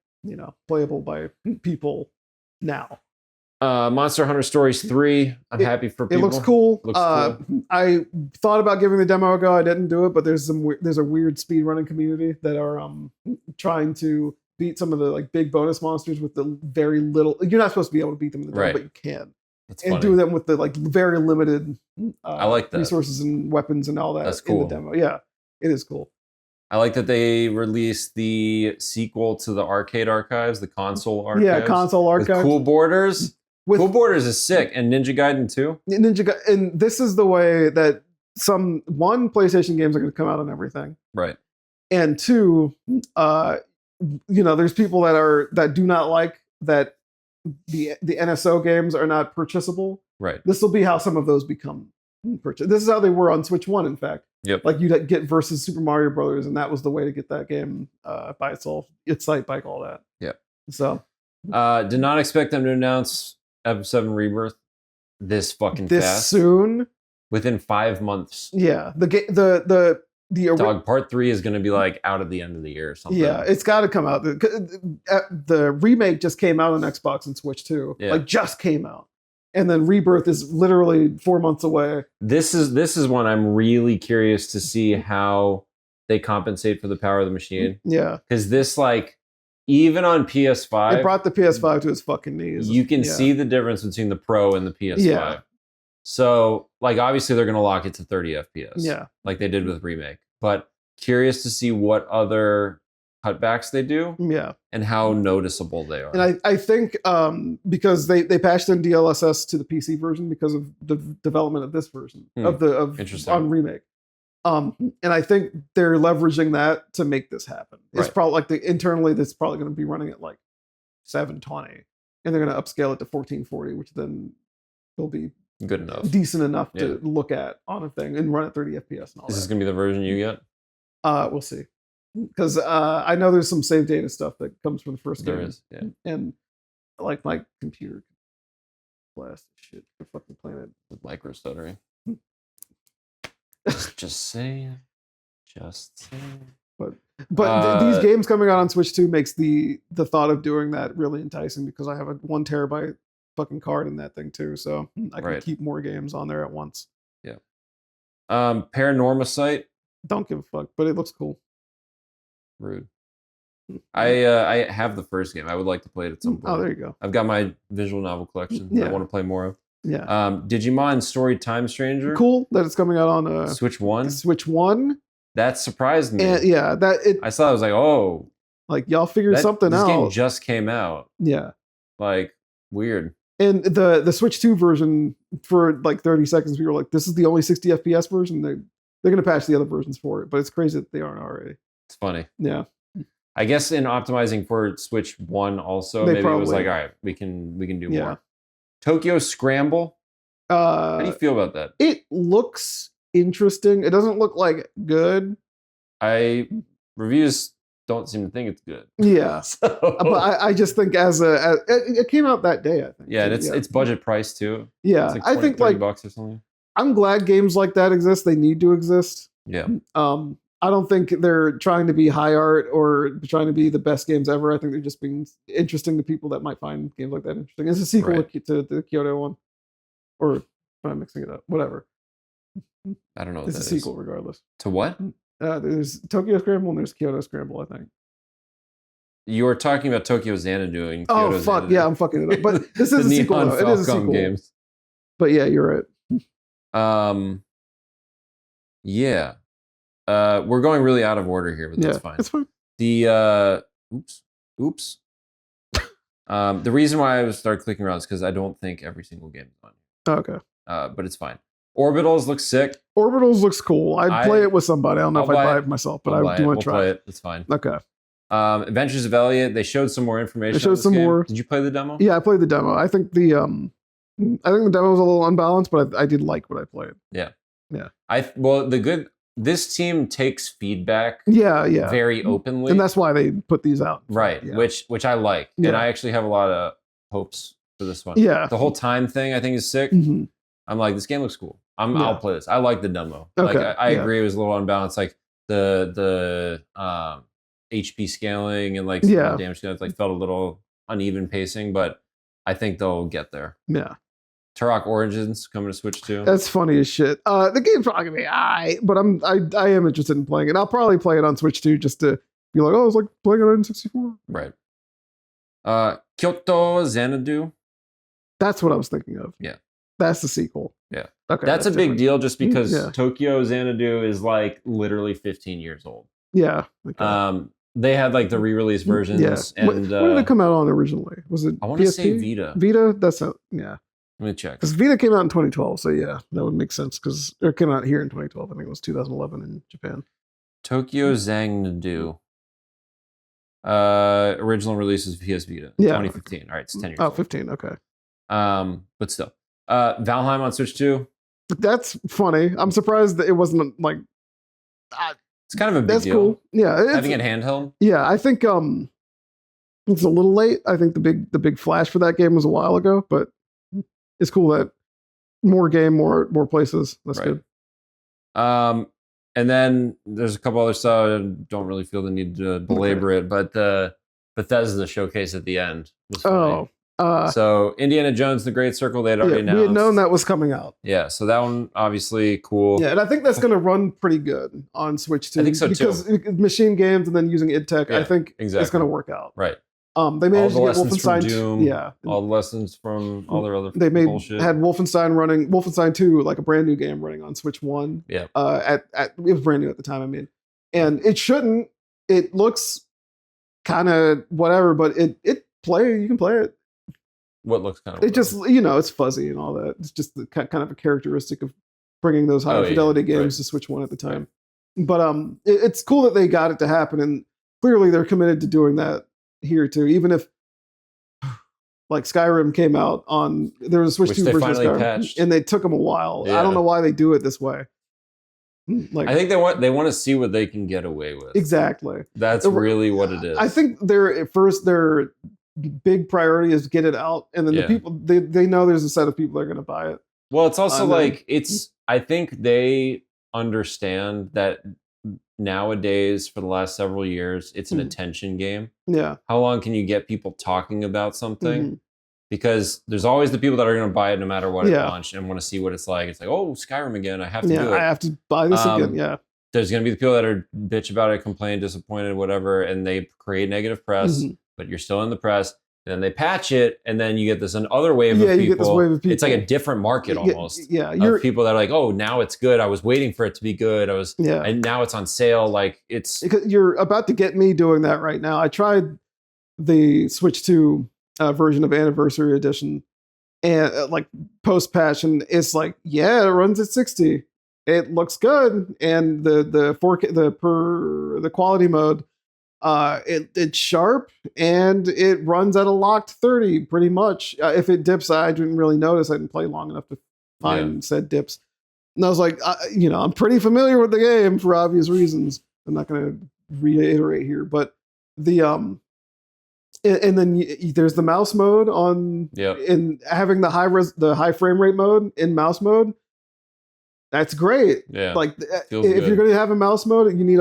playable by people now. Monster Hunter Stories 3. I'm happy for It people. looks cool. Looks cool. I thought about giving the demo a go. I didn't do it, but there's a weird speedrunning community that are trying to beat some of the like big bonus monsters with the very little. You're not supposed to be able to beat them in the demo, Right. but you can, It's and funny. do them with the like very limited. I like that. Resources and weapons and all that. That's in cool. the demo. Yeah, it is cool. I like that they released the sequel to the arcade archives, the console archives. Yeah, console with archive. Cool Borders. With Cool Borders is sick, and Ninja Gaiden 2. and this is the way that some PlayStation games are going to come out on everything, Right. and 2, there's people that do not like that the NSO games are not purchasable. Right. This will be how some of those become purchased. This is how they were on Switch 1, in fact. Yep. Like you'd get versus Super Mario Brothers, and that was the way to get that game by itself. Its site bike, all that. Yep. So Did not expect them to announce Episode 7 Rebirth this fucking this fast. soon, Within 5 months. yeah. The Dog, part 3 is going to be like out at the end of the year or something. Yeah, it's got to come out. The remake just came out on Xbox and Switch too. Yeah. Like just came out, and then Rebirth is literally 4 months away. This is one I'm really curious to see how they compensate for the power of the machine. Yeah, Because this, like, even on PS5, it brought the PS5 to its fucking knees. you can Yeah. see the difference between the Pro and the PS5. Yeah. So, like, obviously they're going to lock it to 30 FPS. Yeah, Like they did with Remake. But curious to see what other cutbacks they do yeah. and how noticeable they are. And I think because they patched in DLSS to the PC version because of the development of this version of Interesting. on remake. And I think they're leveraging that to make this happen. It's Right. probably like internally that's probably going to be running at like 720, and they're going to upscale it to 1440, which then will be Good enough. decent enough Yeah. to look at on a thing and run at 30 FPS and all Is this that. going to be the version you get? We'll see. Because I know there's some save data stuff that comes from the first There game. is. Yeah. And like my computer blast shit for fucking planet. With micro stuttering. Just saying. Just saying. But these games coming out on Switch 2 makes the thought of doing that really enticing because I have a 1 terabyte fucking card in that thing too, so I can Right. keep more games on there at once. Paranorma Site. Don't give a fuck, but it looks cool. Rude. I have the first game. I would like to play it at some point. Oh, there you go. I've got my visual novel collection that I Yeah. want to play more of. Yeah, Digimon Story Time Stranger. cool that it's coming out on Switch 1. Switch 1. That surprised me. And yeah, that it I saw it, I was like, oh, like y'all figured something this game out. just came out. Yeah. Like, weird. And the Switch 2 version for like 30 seconds, we were like, this is the only 60 FPS version. They're going to patch the other versions for it, but it's crazy that they aren't already. It's funny. Yeah. I guess in optimizing for Switch 1 also, They maybe it was probably- like, all right, we can do Yeah. more. Tokyo Scramble. How do you feel about that? It looks interesting. It doesn't look like good. Reviews don't seem to think it's good. Yeah. So, But I just think it came out that day, I think. yeah, and it's budget price too. Yeah. It's like I 20, think 30 like bucks or something. I'm glad games like that exist. They need to exist. Yeah. I don't think they're trying to be high art or trying to be the best games ever. I think they're just being interesting to people that might find games like that interesting. It's a sequel Right. to the Kyoto one. Or am I mixing it up? Whatever. I don't know what It's a that sequel is. regardless. To what? There's Tokyo Scramble and there's Kyoto Scramble, I think. You were talking about Tokyo Xanadu and Oh, Kyoto fuck. Xanadu. Yeah, I'm fucking it up. But this The is a sequel. Neon Though. It is a Falcom sequel. games. But yeah, you're right. Yeah. We're going really out of order here, but Yeah, that's fine. it's fine. The oops. The reason why I started clicking around is because I don't think every single game is on Oh, okay. here. But it's fine. Orbitals look sick. Orbitals looks cool. I'd play it with somebody. I don't know I'll if I'd buy buy it. it myself, but I'll I buy do it. want We'll to try play it. it. It's fine. Okay. Adventures of Elliot. They showed some more information. They showed on this some game. more. Did you play the demo? Yeah, I played the demo. I think the demo was a little unbalanced, but I did like what I played. This team takes feedback Yeah. very openly, And that's why they put these out. right? Yeah. Which I like, Yeah. and I actually have a lot of hopes for this one. Yeah. The whole time thing I think is sick. Mhm. I'm like, this game looks cool. Yeah. I'll play this. I like the demo. Like Okay, I yeah. agree, it was a little unbalanced. Like the HP scaling and like Yeah. damage scaling like felt a little uneven pacing, but I think they'll get there. Yeah. Turok Origins coming to Switch 2. That's funny as shit. The game's probably gonna be alright, but I am interested in playing it. I'll probably play it on Switch 2 just to be like, oh, it's like playing it on 64. Right. Kyoto Xanadu. That's what I was thinking of. Yeah. That's the sequel. Yeah. Okay. That's a big different. deal just because Yeah. Tokyo Xanadu is like literally 15 years old. Yeah. Okay. They had like the re-release versions, Yeah. and what did it come out on originally? Was it I want to PSP? say Vita. Vita? That's not, yeah. Let me check. Because Vita came out in 2012, so yeah, that would make sense because it came out here in 2012. I think it was 2011 in Japan. Tokyo Xanadu. Original release is PS Vita. Yeah. 2015. All right, it's 10 years Oh, old. 15, okay. But still. Valheim on Switch 2. That's funny. I'm surprised that it wasn't like, It's kind of a big that's deal. cool. Yeah. Having it handheld. Yeah, I think it's a little late. I think the big flash for that game was a while ago, but it's cool that more more places. That's Right. good. And then there's a couple other stuff. I don't really feel the need to belabor it, but the Bethesda showcase at the end was funny. So Indiana Jones: The Great Circle, they had already announced. we had known that was coming out. Yeah, so that one obviously cool. Yeah, and I think that's going to run pretty good on Switch too. I think so, too. because machine games and then using id Tech, Yeah, I think exactly. it's going to work out. Right. They managed All to the get lessons from Wolfenstein. Doom, Yeah, all the lessons from all their other they bullshit. had Wolfenstein 2, like a brand new game running on Switch 1. Yeah. It was brand new at the time, I mean. And it looks kind of whatever, but you can play it. What looks kind of It just, it's fuzzy and all that. It's just the kind of a characteristic of bringing those high fidelity games to Switch 1 at the time. Right. But it's cool that they got it to happen, and clearly they're committed to doing that here too, even if like Skyrim came out on, there was a Switch 2 version of Skyrim, patched. and they took them a while. Yeah. I don't know why they do it this way. Like, I think they want to see what they can get away with. Exactly. That's really what it is. I think their big priority is get it out, and then the people they know there's a set of people that are going to buy it. Well, it's also like I think they understand that nowadays, for the last several years, it's an attention game. Yeah. How long can you get people talking about something? Because there's always the people that are going to buy it no matter what it launched and want to see what it's like. It's like, oh, Skyrim again. I have to do it. I have to buy this again. Yeah. There's going to be the people that are bitch about it, complain, disappointed, whatever, and they create negative press, but you're still in the press. And then they patch it, and then you get this other wave of people. You get this wave of people. It's like a different market almost. Yeah. Of people that are like, oh, now it's good. I was waiting for it to be good. And now it's on sale. Like it's. You're about to get me doing that right now. I tried the Switch 2 version of Anniversary Edition, and like post patch, and it's like, yeah, it runs at 60. It looks good, and the 4K the quality mode, it's sharp and it runs at a locked 30 pretty much. If it dips, I didn't really notice. I didn't play long enough to find said dips. And I was like, I'm pretty familiar with the game for obvious reasons. I'm not going to reiterate here, but the and then there's the mouse mode on, in having the high frame rate mode in mouse mode. That's great. Yeah. Like if you're going to have a mouse mode, you need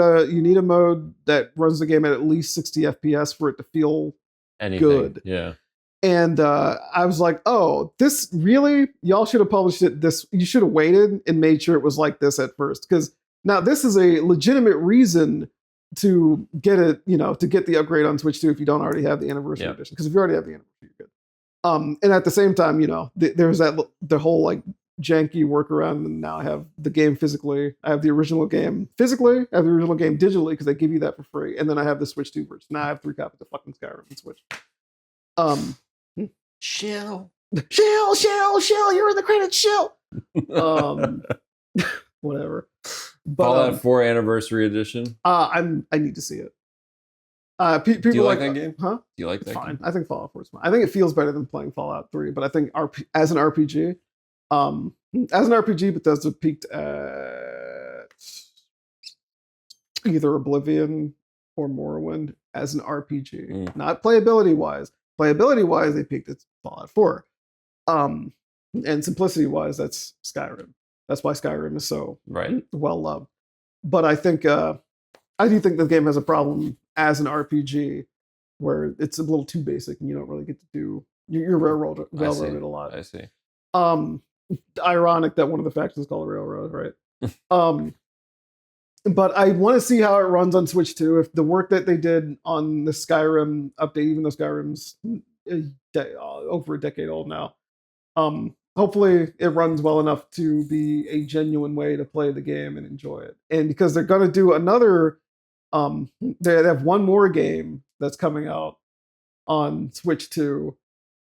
a mode that runs the game at least 60 FPS for it to feel good. Yeah. And I was like, oh, this really, y'all should have published it this. You should have waited and made sure it was like this at first, because now this is a legitimate reason to get it, to get the upgrade on Switch 2 if you don't already have the anniversary edition. Because if you already have the anniversary, you're good. And at the same time, there's the whole like janky workaround, and now I have the game physically. I have the original game physically. I have the original game digitally because they give you that for free, and then I have the Switch 2 version. Now I have 3 copies of fucking Skyrim and Switch. Shill, You're in the credits, shill. Whatever. But, Fallout 4 Anniversary Edition. I need to see it. People Do you like that game? Huh? Do you like that fine. game? I think Fallout 4 is fine. I think it feels better than playing Fallout 3, but I think as an RPG, Bethesda peaked at either Oblivion or Morrowind as an RPG. Not playability wise. Playability wise, they peaked at Fallout 4. And simplicity wise, that's Skyrim. That's why Skyrim is so well loved. But I think I do think the game has a problem as an RPG where it's a little too basic and you don't really get to do you're railroaded a lot. I see. Ironic that one of the factions is called Railroad, right? But I want to see how it runs on Switch 2. If the work that they did on the Skyrim update, even though Skyrim's over a decade old now, hopefully it runs well enough to be a genuine way to play the game and enjoy it. And because they're going to do another, they have one more game that's coming out on Switch 2.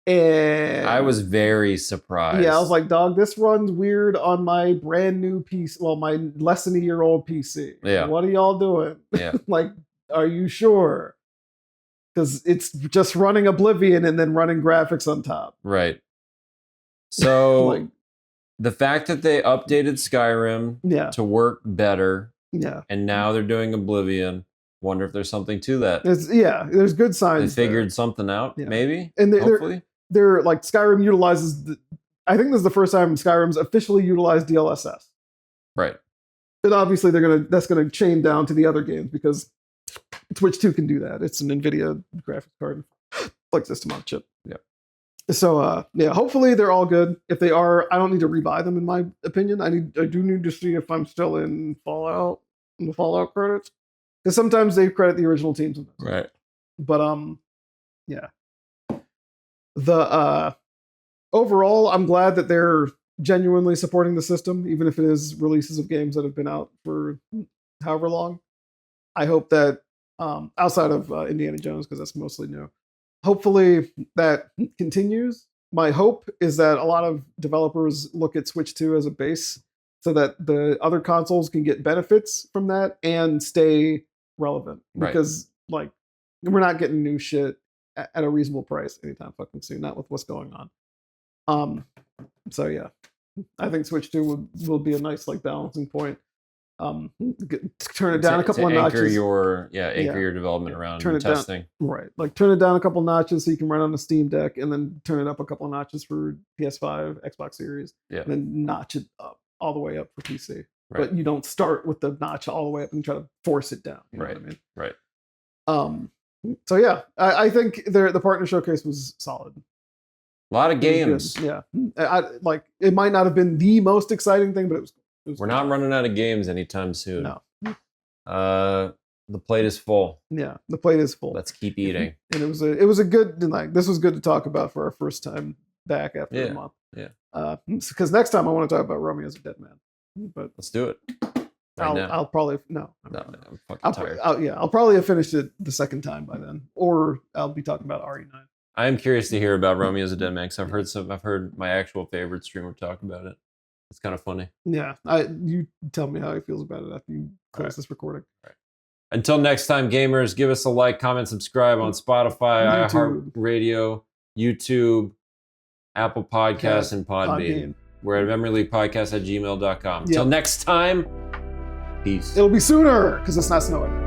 And I was very surprised. Yeah, I was like, dog, this runs weird on my brand new PC. Well, my less than a year old PC. Yeah. What are y'all doing? Yeah. Like, are you sure? Because it's just running Oblivion and then running graphics on top. Right. So the fact that they updated Skyrim to work better, and now they're doing Oblivion. Wonder if there's something to that. There's good signs. They figured something out, maybe. And hopefully. They're like Skyrim utilizes. I think this is the first time Skyrim's officially utilized DLSS. Right. And obviously that's gonna chain down to the other games because Switch 2 can do that. It's an NVIDIA graphics card, like system on chip. Yeah. So hopefully they're all good. If they are, I don't need to rebuy them in my opinion. I do need to see if I'm still in the Fallout credits. Because sometimes they credit the original teams. Right. But the overall, I'm glad that they're genuinely supporting the system, even if it is releases of games that have been out for however long. I hope that outside of Indiana Jones, because that's mostly new, hopefully that continues. My hope is that a lot of developers look at Switch 2 as a base so that the other consoles can get benefits from that and stay relevant. Because like we're not getting new shit at a reasonable price anytime fucking soon, not with what's going on. So yeah, I think Switch 2 will be a nice like balancing point. Turn it down a couple of notches. Anchor your development around testing. Right, like turn it down a couple notches so you can run on a Steam Deck, and then turn it up a couple of notches for PS5, Xbox Series, and then notch it up all the way up for PC. Right. But you don't start with the notch all the way up and try to force it down. You know what I mean? Right. So yeah, I think the partner showcase was solid. A lot of games. Yeah, like it might not have been the most exciting thing, but it was. We're not running out of games anytime soon. No. The plate is full. Yeah, the plate is full. Let's keep eating. And it was a good like this was good to talk about for our first time back after a month. Yeah. Because next time I want to talk about Romeo's a Dead Man. But let's do it. I'll probably I'm fucking tired. I'll probably have finished it the second time by then, or I'll be talking about RE9. I am curious to hear about Romeo's a Dead Man because I've heard my actual favorite streamer talk about it. It's kind of funny. Yeah, you tell me how he feels about it after you close this recording. All right. Until next time, gamers, give us a like, comment, subscribe on Spotify, iHeartRadio, YouTube, Apple Podcasts, and Podbean. We're at memoryleakpodcast@gmail.com. Until next time, peace. It'll be sooner because it's not snowing.